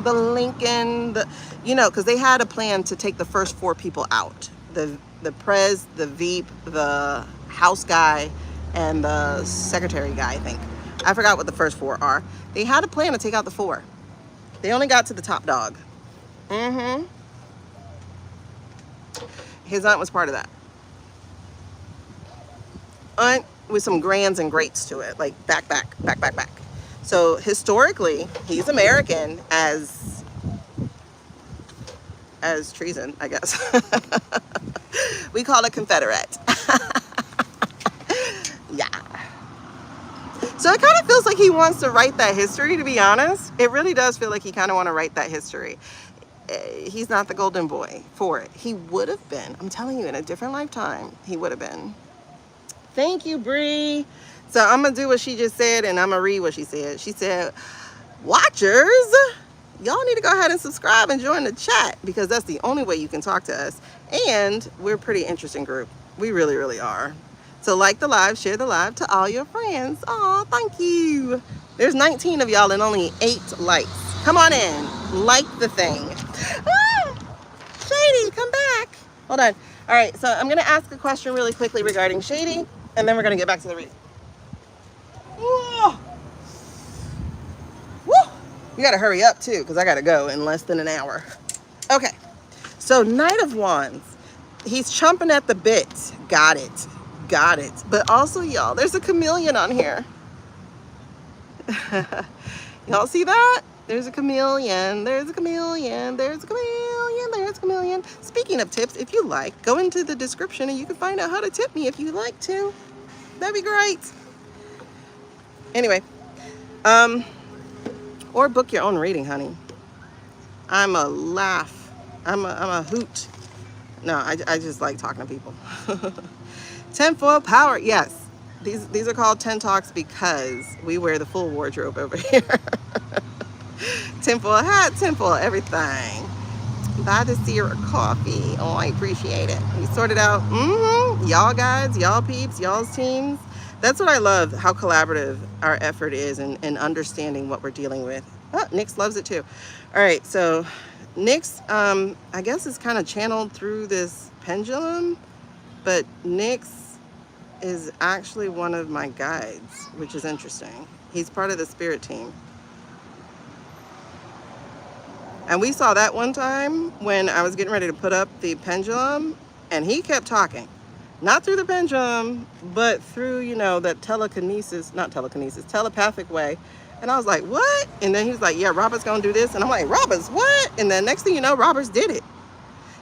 Lincoln, you know, because they had a plan to take the first 4 people out. The Prez, the Veep, the house guy, and the secretary guy, I think. I forgot what the first 4 are. They had a plan to take out the 4. They only got to the top dog. His aunt was part of that. Aunt with some grands and greats to it, like back. So historically, he's American as treason, I guess. We call it Confederate. Yeah. So it kind of feels like he wants to write that history, to be honest. It really does feel like he kind of want to write that history. He's not the golden boy for it. He would have been. I'm telling you, in a different lifetime, he would have been. Thank you, Bree. So I'm going to do what she just said, and I'm going to read what she said. She said, watchers, y'all need to go ahead and subscribe and join the chat, because that's the only way you can talk to us. And we're a pretty interesting group. We really, really are. So like the live, share the live to all your friends. Oh, thank you. There's 19 of y'all and only 8 likes. Come on in. Like the thing. Ah, Shady, come back. Hold on. All right, so I'm going to ask a question really quickly regarding Shady, and then we're going to get back to the read. Whoa. Woo. You got to hurry up, too, because I got to go in less than an hour. Okay, so Knight of Wands. He's chomping at the bit. Got it. Got it. But also, y'all, there's a chameleon on here. Y'all see that? There's a chameleon. There's a chameleon. There's a chameleon. There's a chameleon. Speaking of tips, if you like, go into the description and you can find out how to tip me if you like to. That'd be great. Anyway, or book your own reading, honey. I'm a laugh. I'm a hoot. No, I just like talking to people. Tinfoil power. Yes. These are called 10 Talks because we wear the full wardrobe over here. Tinfoil hat, tinfoil everything. Buy the Sierra coffee. Oh, I appreciate it. We sorted out. y'all guides, y'all peeps, y'all's teams. That's what I love, how collaborative our effort is in understanding what we're dealing with. Oh, Nyx loves it too. All right, so Nyx, I guess is kind of channeled through this pendulum, but Nyx is actually one of my guides, which is interesting. He's part of the spirit team. And we saw that one time when I was getting ready to put up the pendulum, and he kept talking. Not through the pendulum, but through, you know, that telepathic way. And I was like, what? And then he was like, yeah, Robert's gonna do this. And I'm like, Robert's what? And then next thing you know, Robert's did it.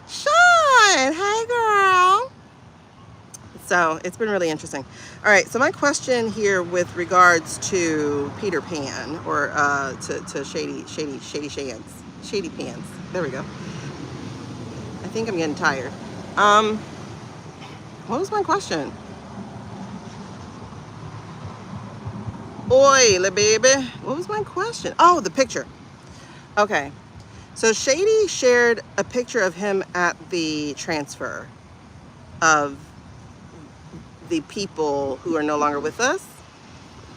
Sean, hey girl. So it's been really interesting. All right, so my question here with regards to Peter Pan, or to Shady Pants. There we go. I think I'm getting tired. What was my question? Oi, la baby. What was my question? Oh, the picture. Okay. So Shady shared a picture of him at the transfer of the people who are no longer with us,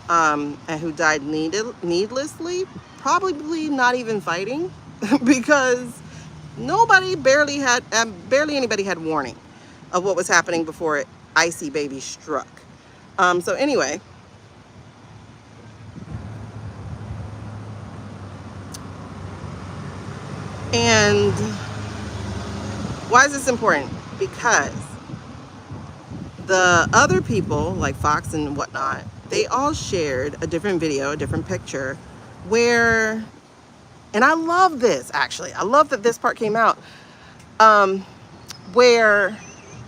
and who died needlessly, probably not even fighting, because barely anybody had warning of what was happening before Icy Baby struck. So anyway, and why is this important? Because the other people, like Fox and whatnot, they all shared a different video, a different picture, where, and I love this actually, I love that this part came out, where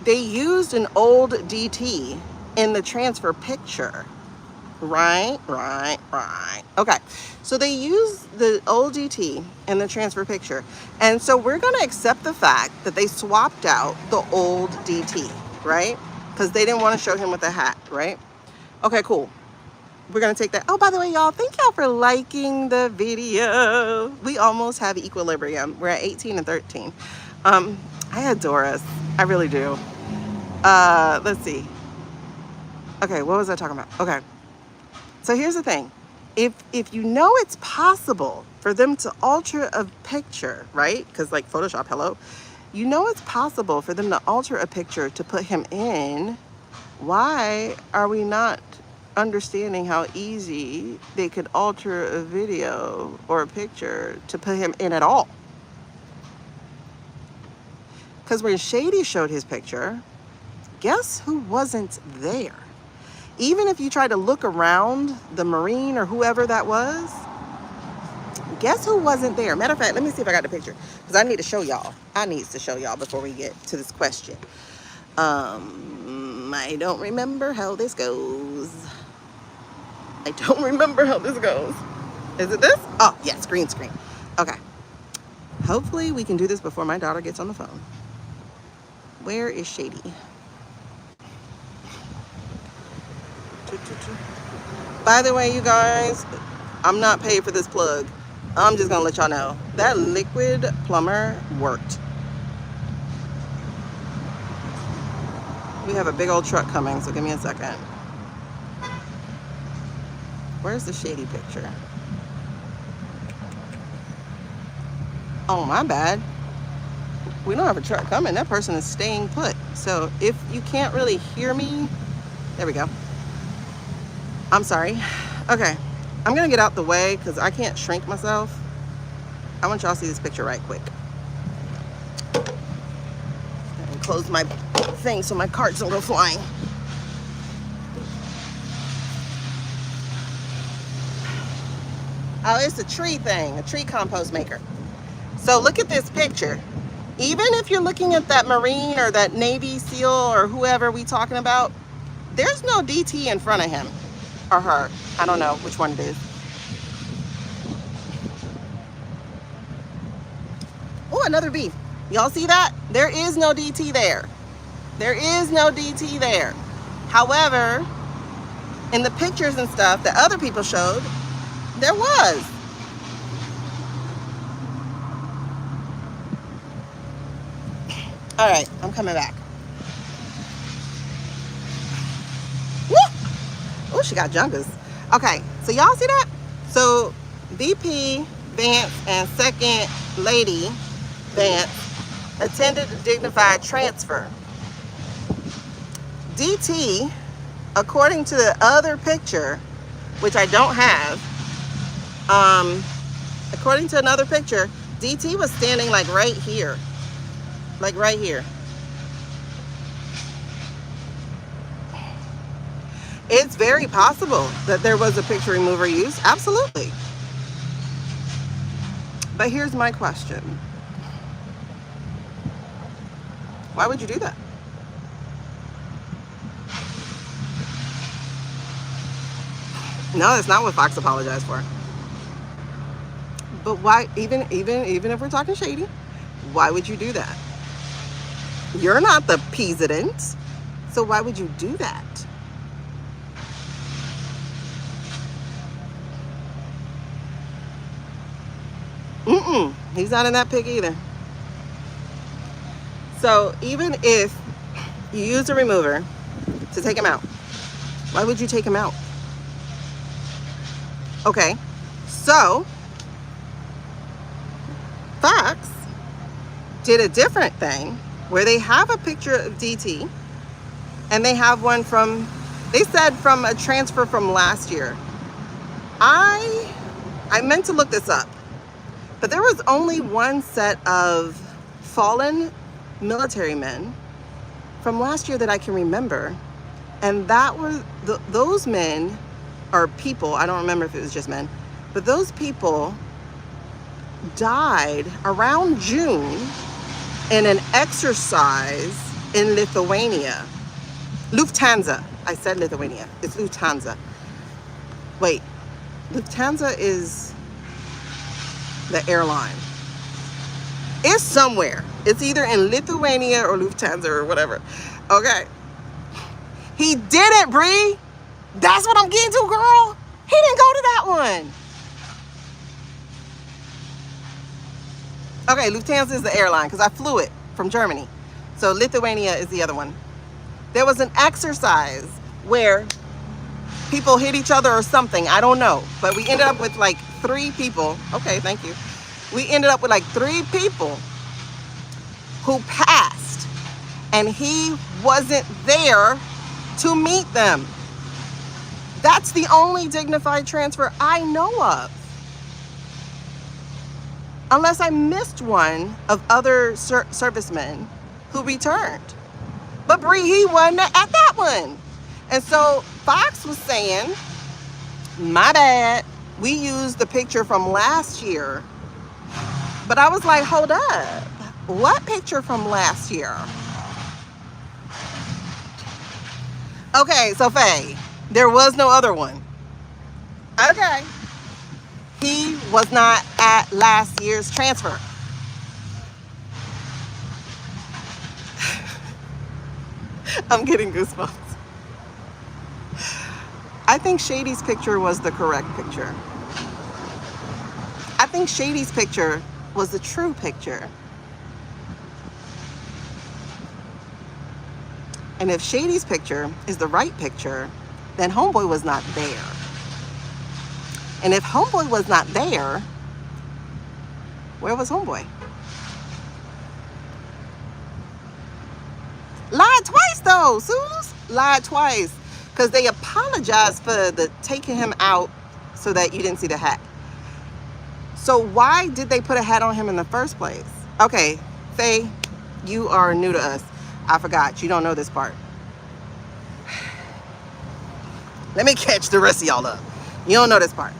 they used an old DT in the transfer picture. Right. Okay, so they used the old DT in the transfer picture, and so we're going to accept the fact that they swapped out the old DT, right? Because they didn't want to show him with a hat, right? Okay, cool. We're going to take that. Oh, by the way, y'all, thank y'all for liking the video. We almost have equilibrium. We're at 18 and 13. I adore us. I really do. Let's see. Okay, what was I talking about? Okay. So here's the thing. If you know it's possible for them to alter a picture, right? Because like Photoshop, hello. You know it's possible for them to alter a picture to put him in. Why are we not understanding how easy they could alter a video or a picture to put him in at all? Because when Shady showed his picture, guess who wasn't there? Even if you try to look around the Marine or whoever that was, guess who wasn't there? Matter of fact, let me see if I got the picture, because I need to show y'all. I need to show y'all before we get to this question. I don't remember how this goes. I don't remember how this goes. Is it this? Oh, yes, green screen. Okay. Hopefully we can do this before my daughter gets on the phone. Where is Shady? By the way, you guys, I'm not paid for this plug. I'm just gonna let y'all know that liquid plumber worked. We have a big old truck coming, so give me a second. Where's the Shady picture? Oh, my bad. We don't have a truck coming. That person is staying put. So if you can't really hear me, there we go. I'm sorry. Okay, I'm gonna get out the way because I can't shrink myself. I want y'all to see this picture right quick. And close my thing so my carts don't go flying. Oh, it's a tree thing, a tree compost maker. So look at this picture. Even if you're looking at that Marine or that Navy SEAL or whoever we talking about, there's no DT in front of him. Or her. I don't know which one it is. Oh, another bee. Y'all see that? There is no DT there. There is no DT there. However, in the pictures and stuff that other people showed, there was. All right, I'm coming back. Oh, she got junkers. Okay, so y'all see that? So VP Vance and Second Lady Vance attended a dignified transfer. DT, according to the other picture, which I don't have, according to another picture, DT was standing like right here. Like right here. It's very possible that there was a picture remover used. Absolutely. But here's my question. Why would you do that? No, that's not what Fox apologized for. But why, even if we're talking shady, why would you do that? You're not the president, so why would you do that? He's not in that pic either. So even if you use a remover to take him out, why would you take him out? Okay, so Fox did a different thing where they have a picture of DT and they have one from, they said from a transfer from last year. I meant to look this up, but there was only one set of fallen military men from last year that I can remember, and that were those men or people, I don't remember if it was just men, but those people died around June in an exercise in Lithuania. Lufthansa. I said Lithuania. It's Lufthansa. Wait, Lufthansa is the airline. It's somewhere. It's either in Lithuania or Lufthansa or whatever. Okay. He did it, Bree. That's what I'm getting to, girl. He didn't go to that one. Okay, Lufthansa is the airline because I flew it from Germany. So Lithuania is the other one. There was an exercise where people hit each other or something. I don't know. But we ended up with like 3 people. Okay, thank you. We ended up with like 3 people who passed. And he wasn't there to meet them. That's the only dignified transfer I know of. Unless I missed one of other servicemen who returned. But Bree, he wasn't at that one. And so Fox was saying, my bad, we used the picture from last year. But I was like, hold up. What picture from last year? Okay, so Faye, there was no other one. Okay. He was not at last year's transfer. I'm getting goosebumps. I think Shady's picture was the correct picture. I think Shady's picture was the true picture. And if Shady's picture is the right picture, then Homeboy was not there. And if Homeboy was not there, where was Homeboy? Lied twice though, Suze. Lied twice. Because they apologized for taking him out so that you didn't see the hat. So why did they put a hat on him in the first place? Okay, Faye, you are new to us. I forgot. You don't know this part. Let me catch the rest of y'all up. You don't know this part.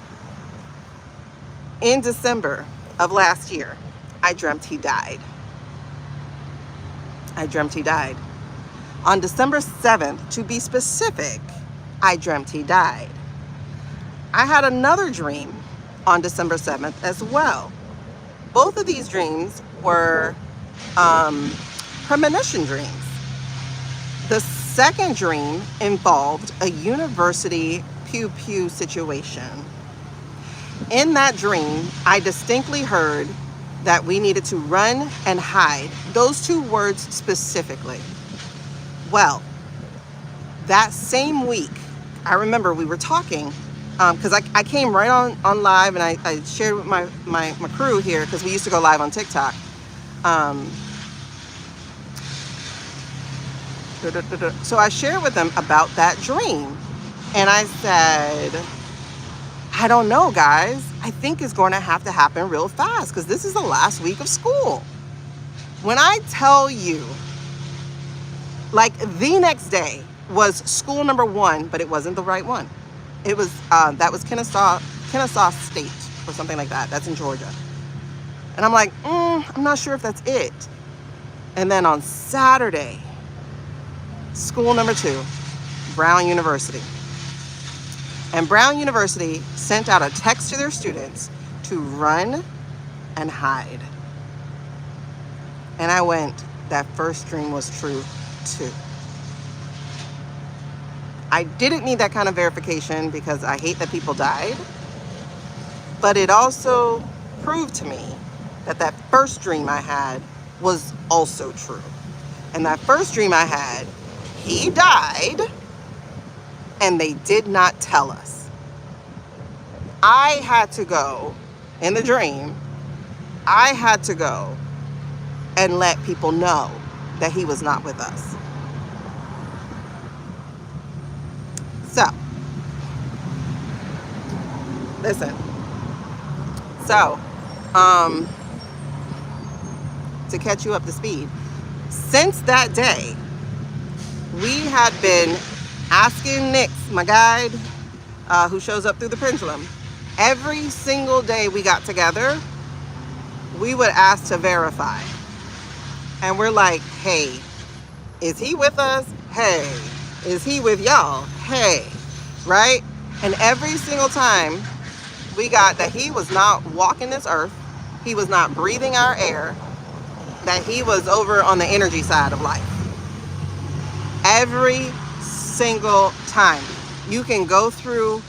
In December of last year, I dreamt he died. I dreamt he died. On December 7th, to be specific, I dreamt he died. I had another dream on December 7th as well. Both of these dreams were premonition dreams. The second dream involved a university pew-pew situation. In that dream, I distinctly heard that we needed to run and hide. Those 2 words specifically. Well, that same week, I remember we were talking, because I came right on live, and I shared with my crew here, because we used to go live on TikTok. So I shared with them about that dream, and I said, I don't know, guys. I think it's going to have to happen real fast, because this is the last week of school. When I tell you, like, the next day was school number 1, but it wasn't the right one. It was, that was Kennesaw State or something like that. That's in Georgia. And I'm like, I'm not sure if that's it. And then on Saturday, school number 2, Brown University. And Brown University sent out a text to their students to run and hide. And I went, that first dream was true too. I didn't need that kind of verification, because I hate that people died. But it also proved to me that that first dream I had was also true. And that first dream I had, he died, and they did not tell us. I had to go, in the dream, I had to go and let people know that he was not with us. So, listen. So, to catch you up to speed, since that day, we had been asking Nix, my guide, who shows up through the pendulum, every single day we got together, we would ask to verify. And we're like, hey, is he with us? Hey, is he with y'all? Hey, right? And every single time we got that he was not walking this earth, he was not breathing our air, that he was over on the energy side of life. Every single time. You can go through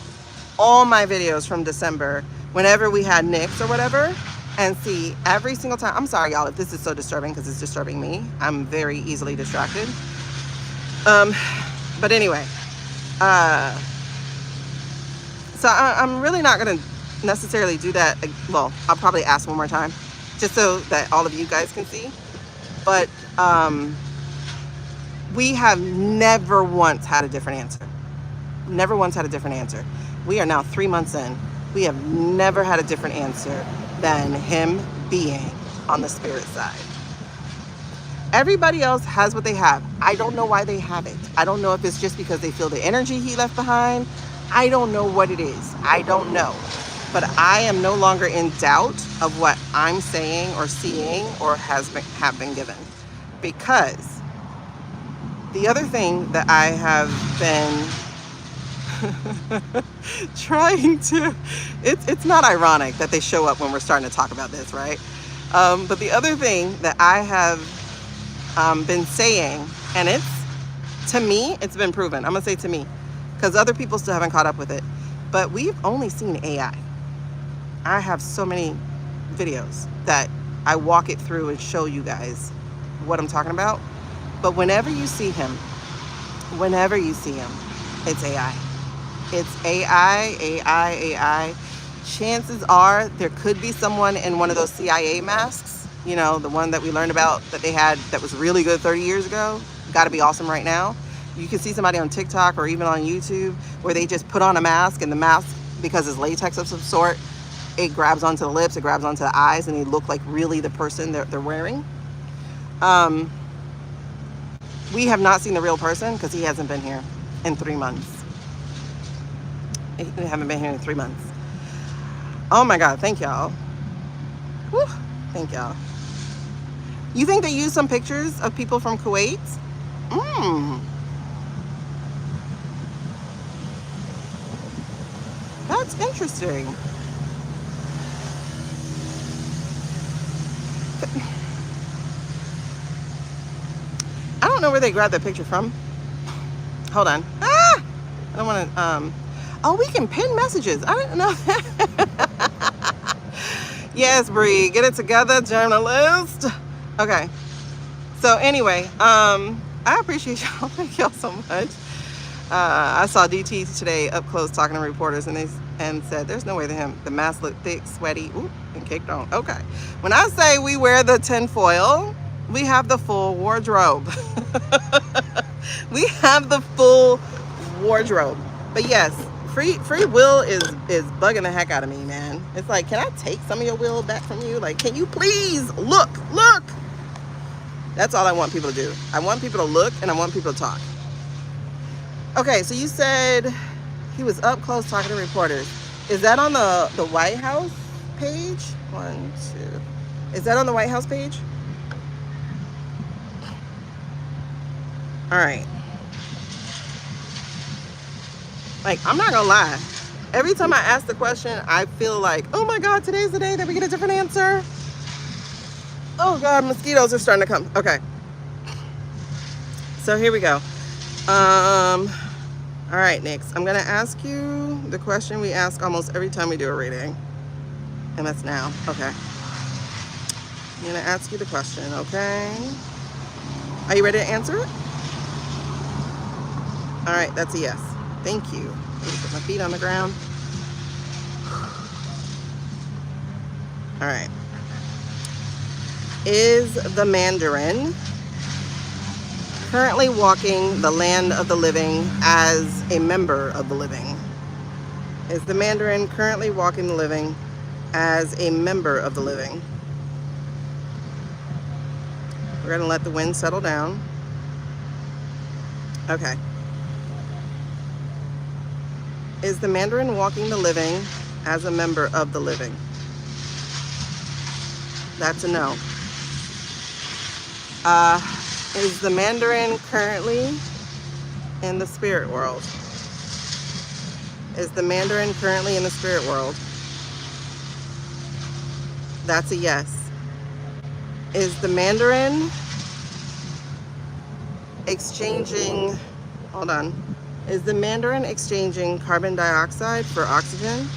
all my videos from December, whenever we had Nix or whatever, and see every single time. I'm sorry, y'all, if this is so disturbing, because it's disturbing me. I'm very easily distracted. But anyway, so I'm really not going to necessarily do that. Well, I'll probably ask one more time, just so that all of you guys can see. But we have never once had a different answer. Never once had a different answer. We are now 3 months in. We have never had a different answer than him being on the spirit side. Everybody else has what they have. I don't know why they have it. I don't know if it's just because they feel the energy he left behind. I don't know what it is. I don't know. But I am no longer in doubt of what I'm saying or seeing or have been given. Because the other thing that I have been trying to, it's not ironic that they show up when we're starting to talk about this, right? But the other thing that I have been saying, and to me, it's been proven. I'm gonna say to me, because other people still haven't caught up with it, but we've only seen AI. I have so many videos that I walk it through and show you guys what I'm talking about. But whenever you see him, it's AI. It's AI. Chances are there could be someone in one of those CIA masks, you know, the one that we learned about that they had that was really good 30 years ago. Got to be awesome right now. You can see somebody on TikTok or even on YouTube where they just put on a mask, and the mask, because it's latex of some sort, it grabs onto the lips, it grabs onto the eyes, and they look like really the person they're wearing. We have not seen the real person because he hasn't been here in 3 months. He haven't been here in 3 months. Oh my God, thank y'all. Whew, thank y'all. You think they used some pictures of people from Kuwait? That's interesting. I don't know where they grabbed that picture from. Hold on. I don't want to, oh, we can pin messages. I didn't know that. Yes, Bree, get it together, journalist. Okay. So anyway, I appreciate y'all. Thank y'all so much. I saw DT today up close talking to reporters, and said, "There's no way that the mask looked thick, sweaty, ooh, and kicked on." Okay, when I say we wear the tinfoil, we have the full wardrobe. We have the full wardrobe. But yes, free will is bugging the heck out of me, man. It's like, can I take some of your will back from you? Like, can you please look? That's all I want people to do. I want people to look, and I want people to talk. Okay, so you said he was up close talking to reporters. Is that on the White House page? 1, 2. Is that on the White House page? All right. Like, I'm not gonna lie. Every time I ask the question, I feel like, oh my God, today's the day that we get a different answer. Oh God, mosquitoes are starting to come. Okay. So here we go. All right, next, I'm gonna ask you the question we ask almost every time we do a reading. And that's now. Okay. I'm gonna ask you the question, okay? Are you ready to answer it? All right, that's a yes. Thank you. Let me put my feet on the ground. All right. Is the Mandarin currently walking the land of the living as a member of the living? Is the Mandarin currently walking the living as a member of the living? We're going to let the wind settle down. Okay. Is the Mandarin walking the living as a member of the living? That's a no. Is the Mandarin currently in the spirit world? Is the Mandarin currently in the spirit world? That's a yes. Is the Mandarin exchanging, hold on. Is the Mandarin exchanging carbon dioxide for oxygen?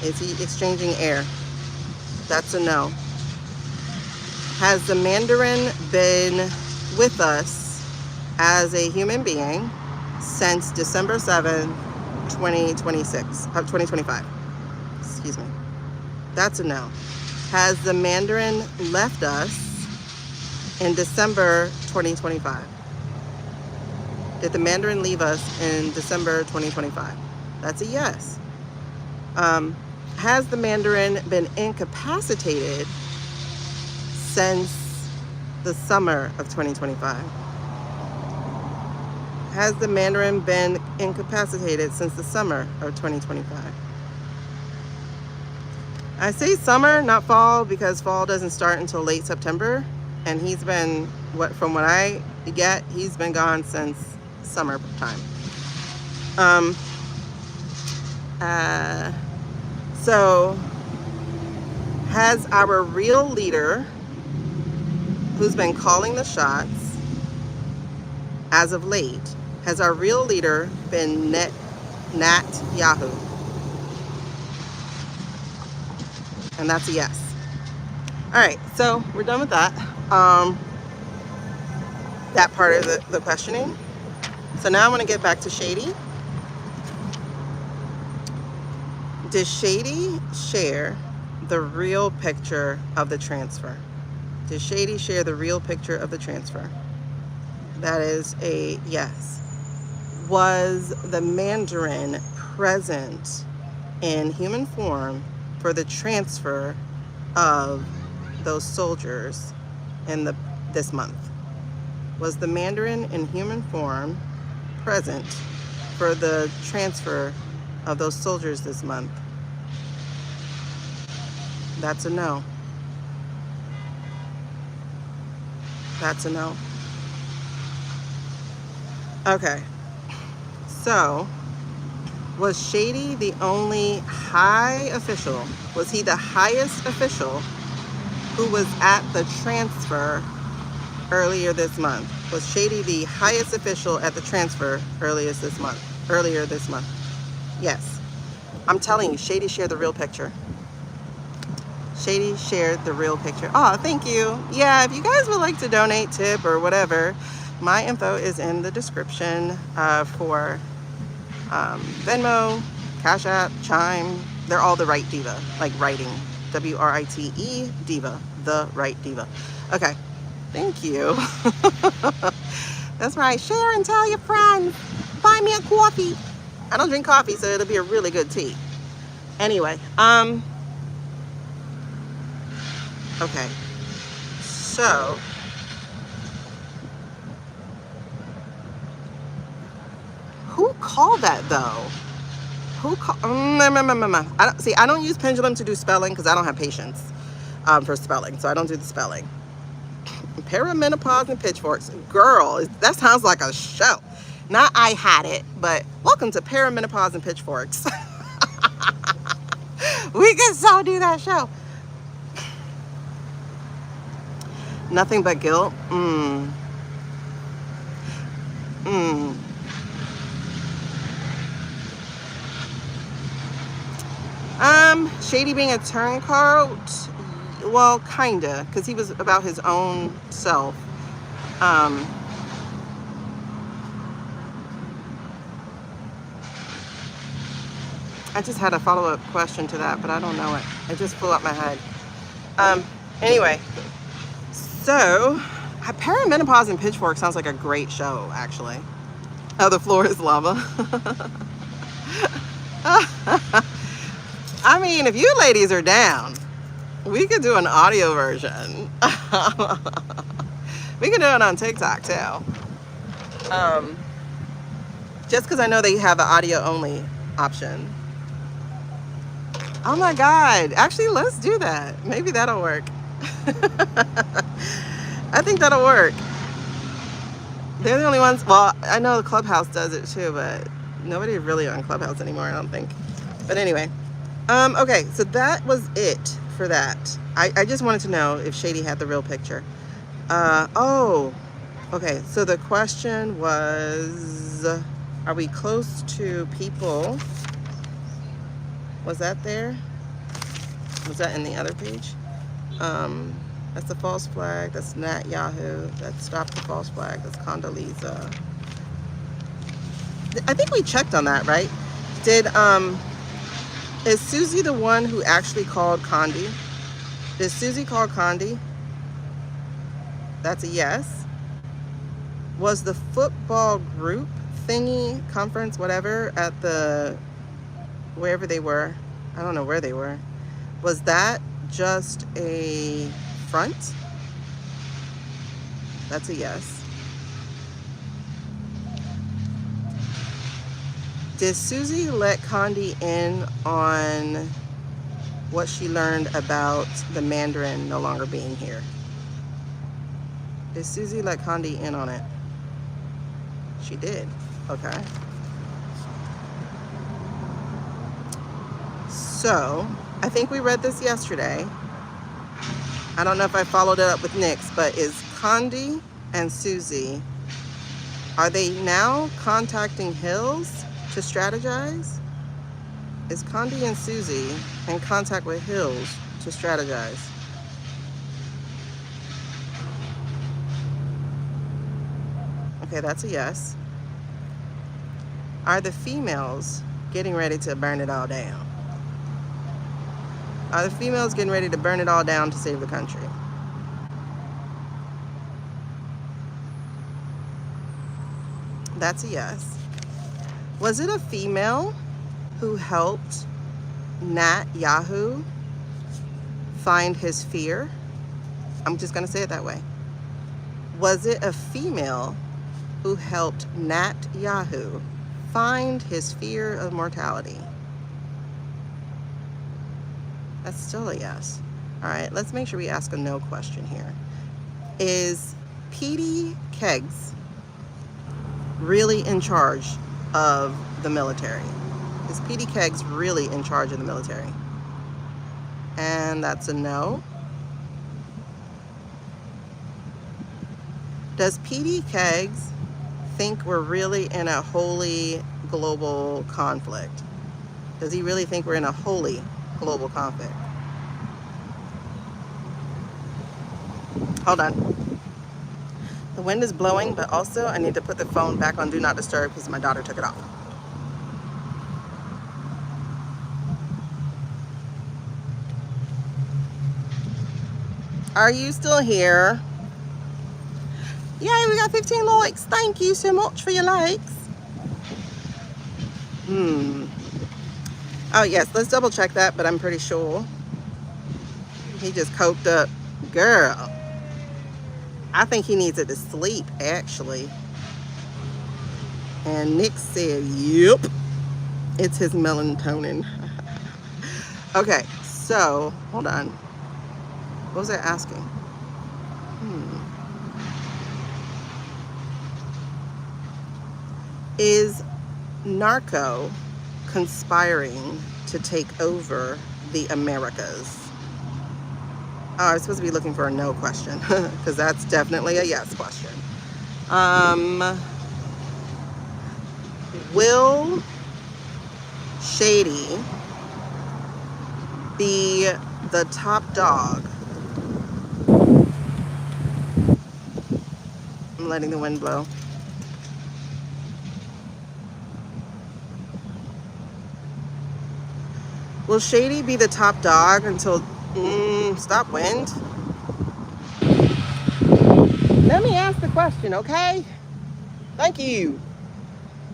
Is he exchanging air? That's a no. Has the Mandarin been with us as a human being since December 7th, 2025? Excuse me. That's a no. Has the Mandarin left us in December 2025? Did the Mandarin leave us in December 2025? That's a yes. Has the Mandarin been incapacitated since the summer of 2025? Has the Mandarin been incapacitated since the summer of 2025? I say summer, not fall, because fall doesn't start until late September, and he's been, from what I get, he's been gone since summertime. So has our real leader, who's been calling the shots as of late, has our real leader been Netanyahu? And that's a yes. All right, so we're done with that. That part of the questioning. So now I want to get back to Shady. Does Shady share the real picture of the transfer? Does Shady share the real picture of the transfer? That is a yes. Was the Mandarin present in human form for the transfer of those soldiers in this month? Was the Mandarin in human form present for the transfer of those soldiers this month? That's a no. That's a no. Okay. So, was Shady the only high official? Was he the highest official who was at the transfer earlier this month? Was Shady the highest official at the transfer earlier this month? Yes. I'm telling you, Shady shared the real picture. Shady shared the real picture. Oh, thank you. Yeah, if you guys would like to donate, tip, or whatever, my info is in the description for Venmo, Cash App, Chime. They're all the right diva, like writing. WRITE diva, the right diva. Okay, thank you. That's right. Share and tell your friends. Buy me a coffee. I don't drink coffee, so it'll be a really good tea. Anyway, okay. So, who called that though? Who called? I don't see. I don't use pendulum to do spelling because I don't have patience for spelling, so I don't do the spelling. Perimenopause and pitchforks, girl. That sounds like a show. Not I had it, but welcome to Perimenopause and Pitchforks. We can so do that show. Nothing but guilt. Shady being a turncoat. Well, kinda, because he was about his own self. I just had a follow-up question to that, but I don't know it. It just flew out my head. Anyway, so Perimenopause and Pitchfork sounds like a great show, actually. Oh, the floor is lava. I mean, if you ladies are down, we could do an audio version. We can do it on TikTok too. Just because I know they have an audio only option. Oh my God. Actually, let's do that. Maybe that'll work. I think that'll work. They're the only ones. Well, I know the Clubhouse does it too, but nobody really on Clubhouse anymore, I don't think. But anyway. Okay, so that was it for that. I just wanted to know if Shady had the real picture. Oh, okay. So the question was, are we close to people? Was that there? Was that in the other page? That's the false flag. That's Nat Yahoo. That's Stop the False Flag. That's Condoleezza. I think we checked on that, right? Is Susie the one who actually called Condi? Did Susie call Condi? That's a yes. Was the football group thingy, conference, whatever, at wherever they were, I don't know where they were, was that just a front? That's a yes. Did Susie let Condi in on what she learned about the Mandarin no longer being here? Did Susie let Condi in on it? She did. Okay. So, I think we read this yesterday. I don't know if I followed it up with Nyx, but is Condi and Susie, are they now contacting Hills to strategize? Is Condi and Susie in contact with Hills to strategize? Okay, that's a yes. Are the females getting ready to burn it all down? Are the females getting ready to burn it all down to save the country? That's a yes. Was it a female who helped Nat Yahoo find his fear? I'm just going to say it that way. Was it a female who helped Nat Yahoo find his fear of mortality? That's still a yes. All right, let's make sure we ask a no question here. Is Petey Kegs really in charge of the military? Is Petey Kegs really in charge of the military? And that's a no. Does Petey Kegs think we're really in a holy global conflict? Does he really think we're in a holy global conflict? Hold on. The wind is blowing, but also I need to put the phone back on Do Not Disturb because my daughter took it off. Are you still here? Yay, we got 15 likes. Thank you so much for your likes. Oh, yes, let's double check that, but I'm pretty sure. He just coked up. Girl, I think he needs it to sleep, actually. And Nick said, yep, it's his melatonin. Okay, so, hold on. What was I asking? Is narco conspiring to take over the Americas? Oh, I was supposed to be looking for a no question, because that's definitely a yes question. Will Shady be the top dog? I'm letting the wind blow. Will Shady be the top dog until... stop, wind. Let me ask the question, okay? Thank you.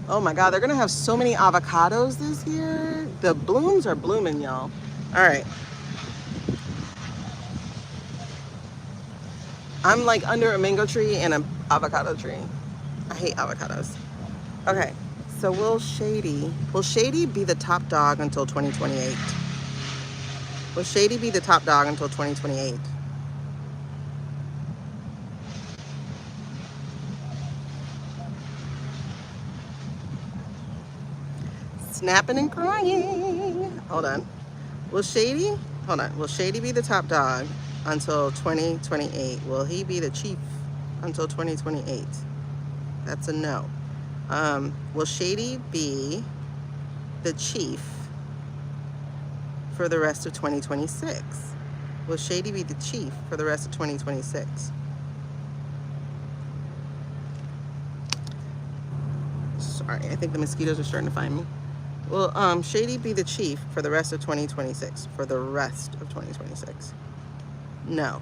Oh my God, they're gonna have so many avocados this year. The blooms are blooming, y'all. All right. I'm like under a mango tree and an avocado tree. I hate avocados. Okay, so will Shady be the top dog until 2028? Will Shady be the top dog until 2028? Snapping and crying. Hold on. Will Shady be the top dog until 2028? Will he be the chief until 2028? That's a no. Will Shady be the chief for the rest of 2026? Will Shady be the chief for the rest of 2026? Sorry, I think the mosquitoes are starting to find me. Will Shady be the chief for the rest of 2026? For the rest of 2026? No.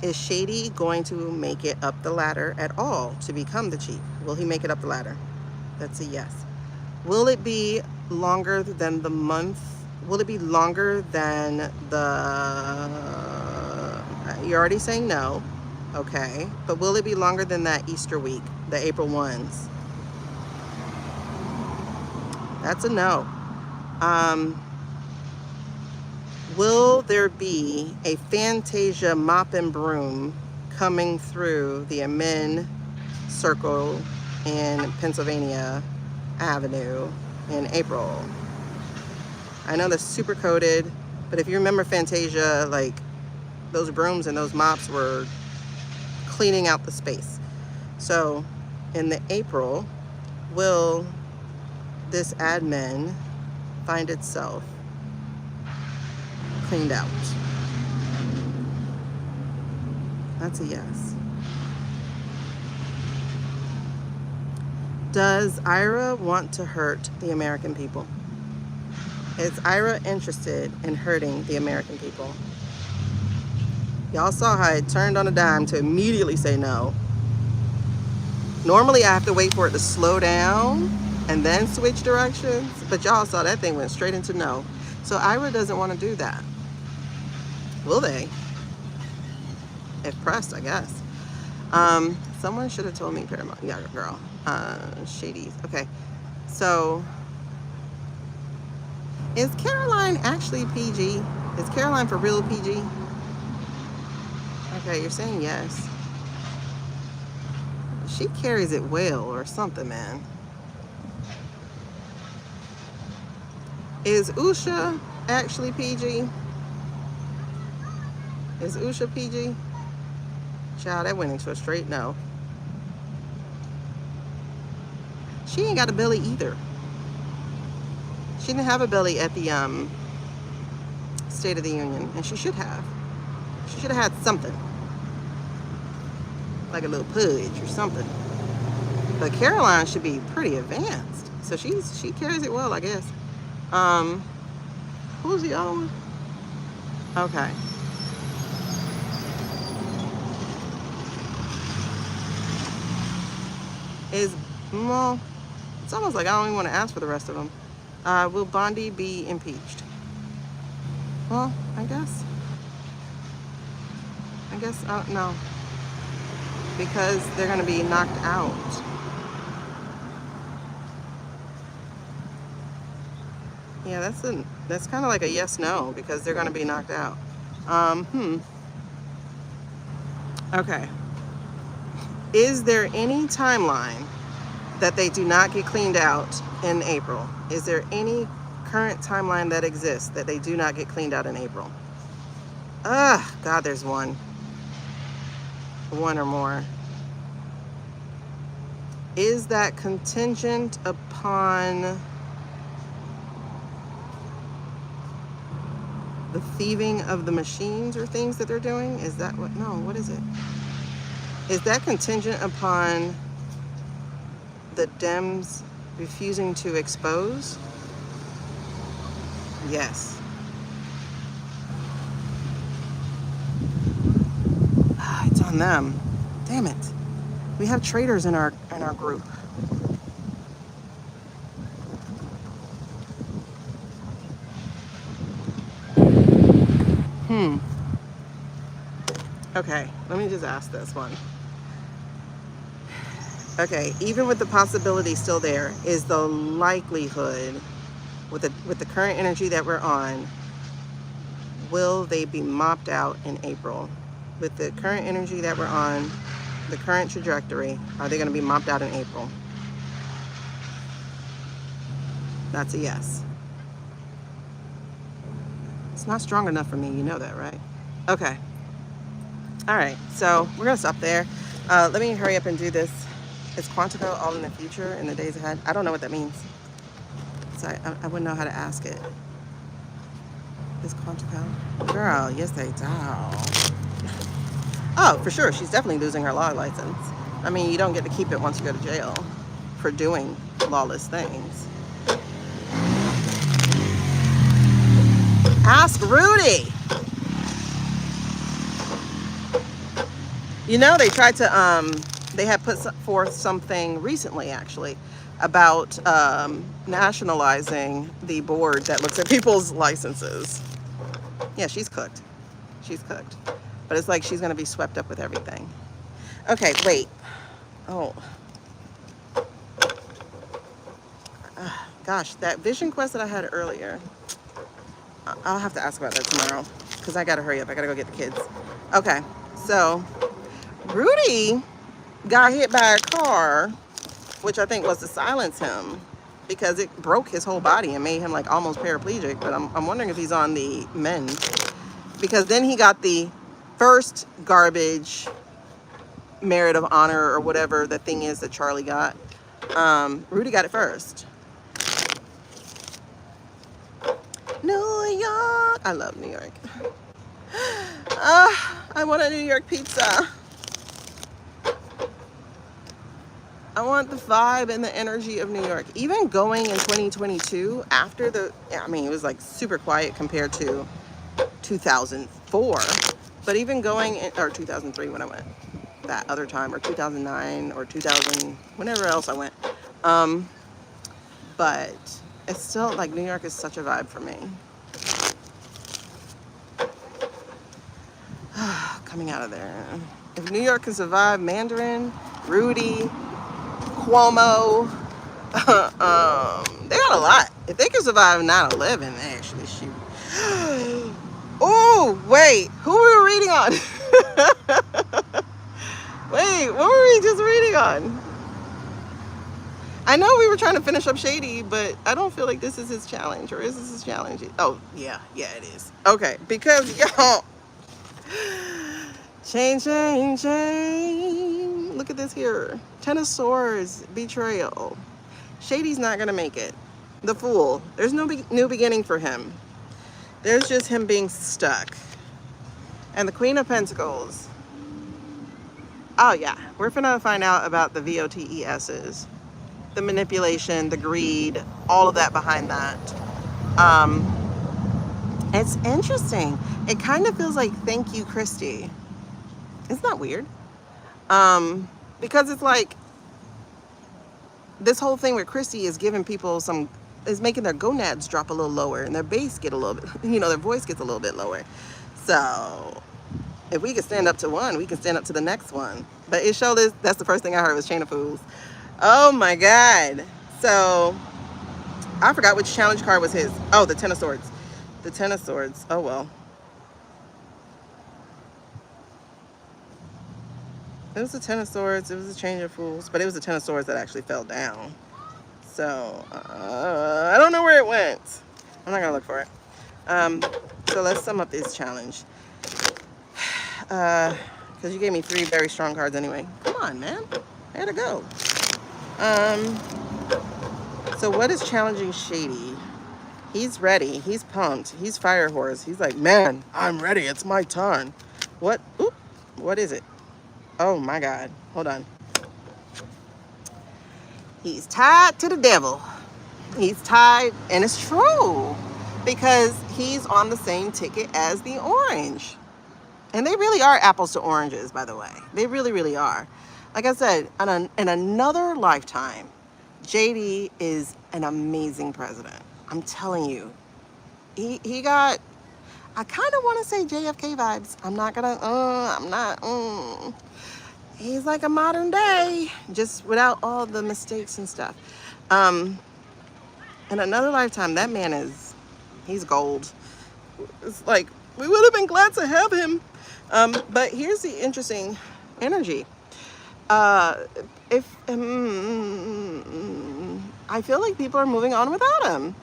Is Shady going to make it up the ladder at all to become the chief? Will he make it up the ladder? That's a yes. Will it be longer than the month? Will it be longer than the... You're already saying no. Okay. But will it be longer than that Easter week, the April 1s? That's a no. Will there be a Fantasia mop and broom coming through the Amen Circle in Pennsylvania Avenue in April? I know that's super coded, but if you remember Fantasia, like those brooms and those mops were cleaning out the space. So in the April, will this admin find itself cleaned out? That's a yes. Does Ira want to hurt the American people? Is Ira interested in hurting the American people? Y'all saw how it turned on a dime to immediately say no. Normally I have to wait for it to slow down and then switch directions, but y'all saw that thing went straight into no. So Ira doesn't want to do that. Will they? If pressed, I guess. Someone should have told me Paramount. Yeah, girl. Shady. Okay. So, is Caroline actually PG? Is Caroline for real PG? Okay, you're saying yes. She carries it well or something, man. Is Usha actually PG? Is Usha PG? Child, that went into a straight no. She ain't got a belly either. She didn't have a belly at the State of the Union, and she should have. She should have had something. Like a little pudge or something. But Caroline should be pretty advanced. So she carries it well, I guess. Who's the other one? Okay. Is, well, it's almost like I don't even want to ask for the rest of them. Will Bondi be impeached? Well, I guess, no, because they're going to be knocked out. Yeah, that's kind of like a yes, no, because they're going to be knocked out. Okay. Is there any timeline that they do not get cleaned out in April? Is there any current timeline that exists that they do not get cleaned out in April? God, there's one or more. Is that contingent upon the thieving of the machines or things that they're doing? Is that what? No, what is it? Is that contingent upon the Dems refusing to expose? Yes. It's on them. Damn it. We have traitors in our group. Okay, let me just ask this one. Okay, even with the possibility still there, is the likelihood with the current energy that we're on, will they be mopped out in April? With the current energy that we're on, the current trajectory, are they going to be mopped out in April? That's a yes. It's not strong enough for me, you know that, right? Okay. All right, so we're gonna stop there. Let me hurry up and do this. Is Quantico all in the future, in the days ahead? I don't know what that means. So I wouldn't know how to ask it. Is Quantico? Girl, yes they do. Oh, for sure, she's definitely losing her law license. I mean, you don't get to keep it once you go to jail for doing lawless things. Ask Rudy. You know, they tried to, they had put forth something recently, actually, about nationalizing the board that looks at people's licenses. Yeah, she's cooked. She's cooked. But it's like she's going to be swept up with everything. Okay, wait. Oh. Gosh, that vision quest that I had earlier, I'll have to ask about that tomorrow because I got to hurry up. I got to go get the kids. Okay, so Rudy got hit by a car, which I think was to silence him because it broke his whole body and made him like almost paraplegic. But I'm wondering if he's on the mend, because then he got the first garbage merit of honor or whatever the thing is that Charlie got. Rudy got it first. New York. I love New York. I want a New York pizza. I want the vibe and the energy of New York. Even going in 2022 after I mean, it was like super quiet compared to 2004. But even going in, or 2003 when I went that other time, or 2009 or 2000, whenever else I went. But it's still like New York is such a vibe for me. Coming out of there. If New York can survive Mandarin, Rudy, Cuomo, they got a lot. If they can survive 9/11, actually, shoot. Oh, wait, who were we reading on? Wait, what were we just reading on? I know we were trying to finish up Shady, but I don't feel like this is his challenge, or is this his challenge? Oh, yeah, it is. Okay, because y'all, change. Look at this here. Ten of Swords, betrayal. Shady's not gonna make it. The Fool. There's no new beginning for him. There's just him being stuck. And the Queen of Pentacles. Oh yeah, we're finna find out about the VOTESs. The manipulation, the greed, all of that behind that. It's interesting. It kind of feels like thank you, Christy. It's not weird. Because it's like this whole thing with Christy is giving people is making their gonads drop a little lower and their bass get a little bit, their voice gets a little bit lower. So if we can stand up to one, we can stand up to the next one. But it showed us, that's the first thing I heard was Chain of Fools. Oh my God. So I forgot which challenge card was his. Oh, the Ten of Swords. The Ten of Swords. Oh, well. It was the Ten of Swords. It was the Change of Fools. But it was the Ten of Swords that actually fell down. So, I don't know where it went. I'm not going to look for it. So let's sum up this challenge. Because you gave me 3 very strong cards anyway. Come on, man. I gotta go. So what is challenging Shady? He's ready. He's pumped. He's fire horse. He's like, man, I'm ready. It's my turn. What? Oop. What is it? Oh my God. Hold on. He's tied to the devil. He's tied, and it's true, because he's on the same ticket as the orange. And they really are apples to oranges, by the way. They really, really are. Like I said, in another lifetime, JD is an amazing president. I'm telling you. He got, I kind of want to say JFK vibes. I'm not gonna, He's like a modern day, just without all the mistakes and stuff. In another lifetime, that man he's gold. It's like, we would have been glad to have him. But here's the interesting energy. I feel like people are moving on without him.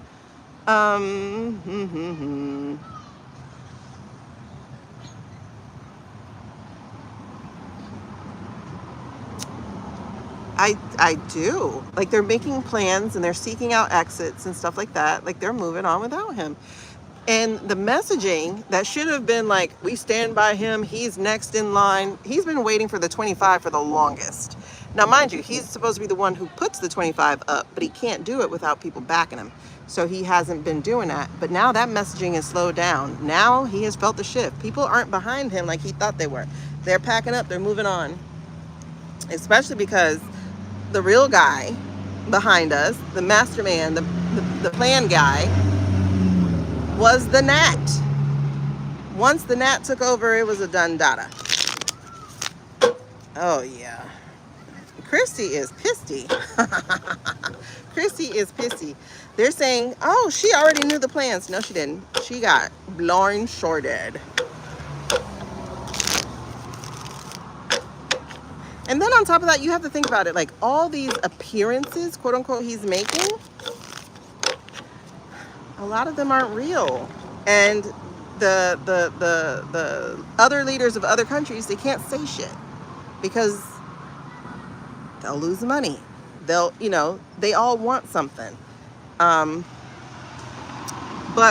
I do. Like, they're making plans and they're seeking out exits and stuff like that. Like, they're moving on without him. And the messaging that should have been like, we stand by him, he's next in line. He's been waiting for the 25 for the longest. Now, mind you, he's supposed to be the one who puts the 25 up, but he can't do it without people backing him. So he hasn't been doing that. But now that messaging is slowed down. Now he has felt the shift. People aren't behind him like he thought they were. They're packing up, they're moving on. Especially because the real guy behind us, the masterman, the plan guy, was the Nat. Once the Nat took over, it was a done data. Oh yeah. Christy is pissy. Christy is pissy. They're saying, oh, she already knew the plans. No, she didn't. She got blind shorted. And then on top of that, you have to think about it. Like, all these appearances, quote unquote, he's making, a lot of them aren't real. And the other leaders of other countries, they can't say shit because they'll lose money. They'll, they all want something. But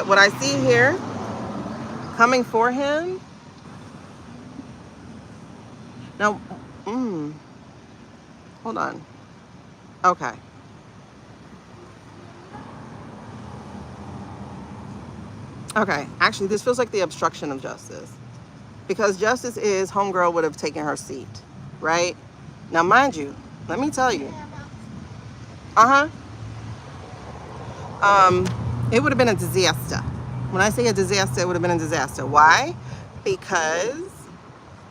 what I see here coming for him now, hold on. Okay. Okay, actually, this feels like the obstruction of justice, because justice is homegirl would have taken her seat, right? Now, mind you, let me tell you, it would have been a disaster. When I say a disaster, it would have been a disaster. Why? Because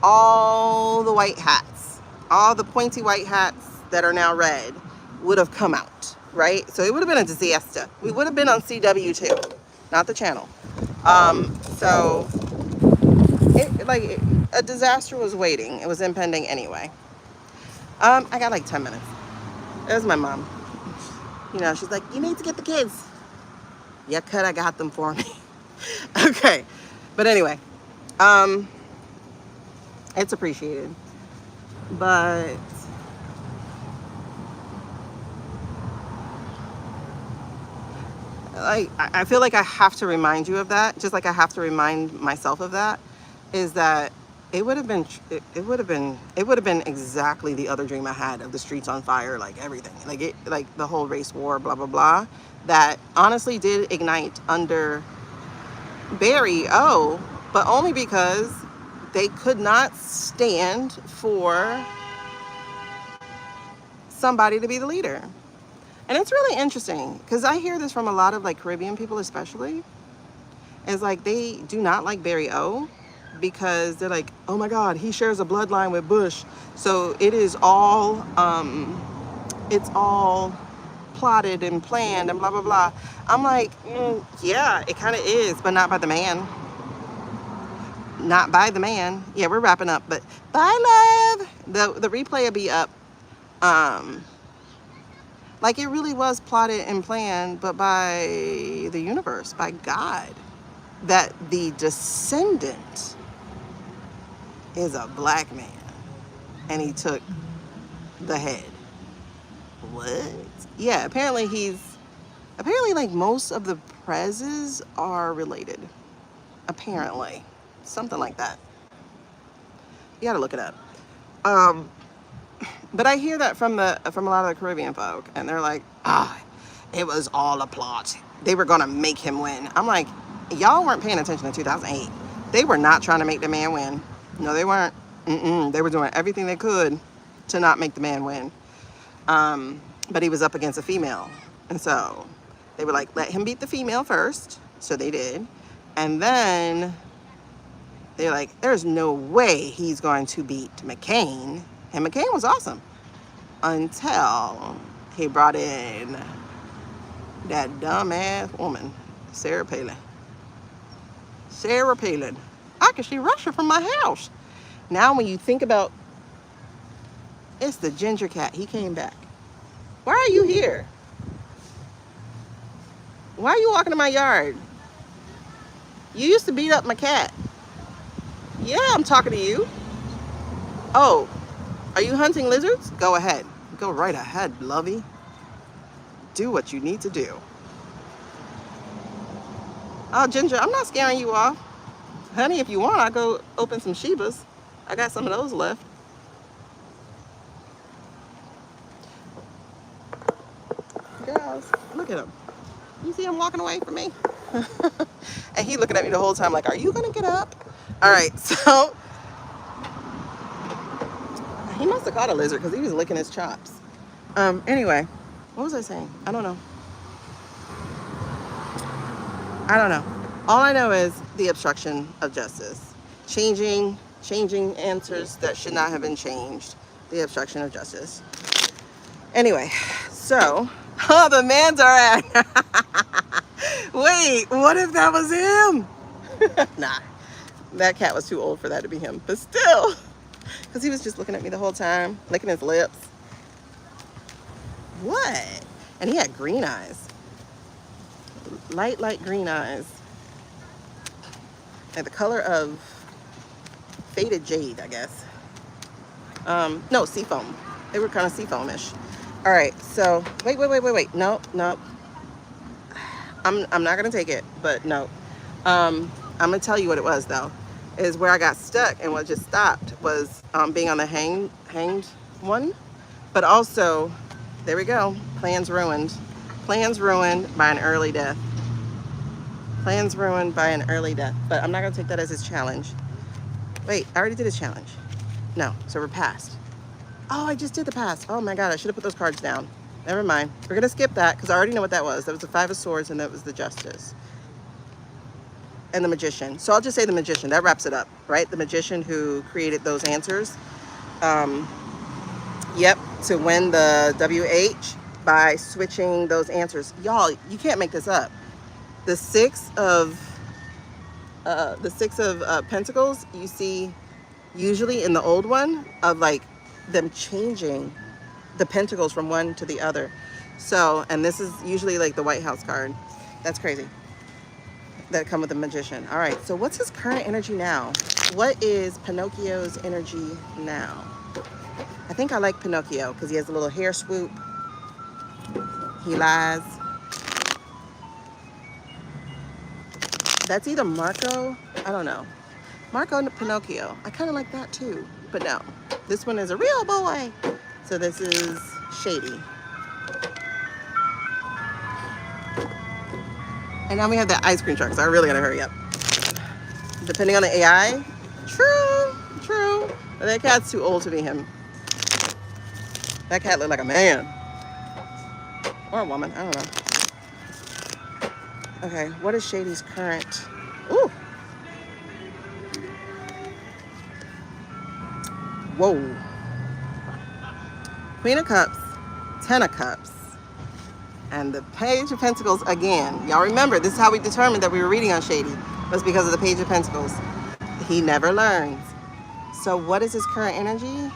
all the white hats, all the pointy white hats that are now red would have come out, right? So it would have been a disaster. We would have been on CW2, not the channel. So a disaster was waiting. It was impending anyway. I got like 10 minutes. It was my mom. She's like, you need to get the kids. Yeah, I got them for me. Okay. But anyway, it's appreciated. But I feel like I have to remind you of that, just like I have to remind myself of that, is that it would have been exactly the other dream I had of the streets on fire, like everything, like the whole race war, blah blah blah, that honestly did ignite under Barry. But only because they could not stand for somebody to be the leader. And it's really interesting because I hear this from a lot of like Caribbean people, especially. It's like they do not like Barry O because they're like, oh my God, he shares a bloodline with Bush. So it's all plotted and planned and blah, blah, blah. I'm like, yeah, it kind of is, but not by the man. Not by the man. Yeah, we're wrapping up, but bye, love. The replay will be up. Like it really was plotted and planned, but by the universe, by God, that the descendant is a black man and he took the head. What? Yeah, apparently like most of the prezes are related. Apparently. Something like that. You gotta look it up. But I hear that from a lot of the Caribbean folk, and they're like, it was all a plot. They were gonna make him win. I'm like, y'all weren't paying attention in 2008. They were not trying to make the man win. No, they weren't. They were doing everything they could to not make the man win. But he was up against a female. And so they were like, let him beat the female first. So they did. And then they're like, there's no way he's going to beat McCain. And McCain was awesome. Until he brought in that dumbass woman, Sarah Palin. Sarah Palin. I can see Russia from my house. Now when you think about, it's the ginger cat. He came back. Why are you here? Why are you walking in my yard? You used to beat up my cat. Yeah, I'm talking to you. Oh, are you hunting lizards? Go ahead. Go right ahead, lovey. Do what you need to do. Oh, Ginger, I'm not scaring you off. Honey, if you want, I'll go open some Shebas. I got some of those left. Girls, look at him. You see him walking away from me? And he looking at me the whole time like, are you gonna get up? All right, so he must have caught a lizard because he was licking his chops. Anyway, what was I saying? I don't know. All I know is the obstruction of justice. Changing answers that should not have been changed. The obstruction of justice. Anyway, so, the Mandarin. Wait, what if that was him? Nah, that cat was too old for that to be him, but still. Because he was just looking at me the whole time, licking his lips. What? And he had green eyes. Light green eyes. And the color of faded jade, I guess. No, seafoam. They were kind of seafoamish. All right, so, wait. No. I'm not gonna take it, but no. I'm gonna tell you what it was though. Is where I got stuck and what just stopped was being on the hanged one. But also, there we go, plans ruined. Plans ruined by an early death. Plans ruined by an early death. But I'm not gonna take that as his challenge. Wait, I already did his challenge. No, so we're past. Oh, I just did the past. Oh my God, I should have put those cards down. Never mind. We're gonna skip that because I already know what that was. That was the Five of Swords and that was the Justice. And the Magician. So I'll just say the Magician. That wraps it up, right? The Magician who created those answers. Yep, to win the WH by switching those answers. Y'all, you can't make this up. The Six of Pentacles, you see usually in the old one of like them changing the pentacles from one to the other. So, and this is usually like the White House card. That's crazy. That come with the Magician. All right, so what's his current energy now? What is Pinocchio's energy now? I think I like Pinocchio because he has a little hair swoop. He lies. That's either Marco, I don't know. Marco and Pinocchio. I kind of like that too, but no. This one is a real boy. So this is Shady. And now we have that ice cream truck, so I really gotta hurry up. Depending on the AI, true. But that cat's too old to be him. That cat looked like a man. Or a woman, I don't know. Okay, what is Shady's current? Ooh. Whoa. Queen of Cups, Ten of Cups, and the Page of Pentacles again. Y'all remember, this is how we determined that we were reading on Shady. It was because of the Page of Pentacles. He never learns. So what is his current energy?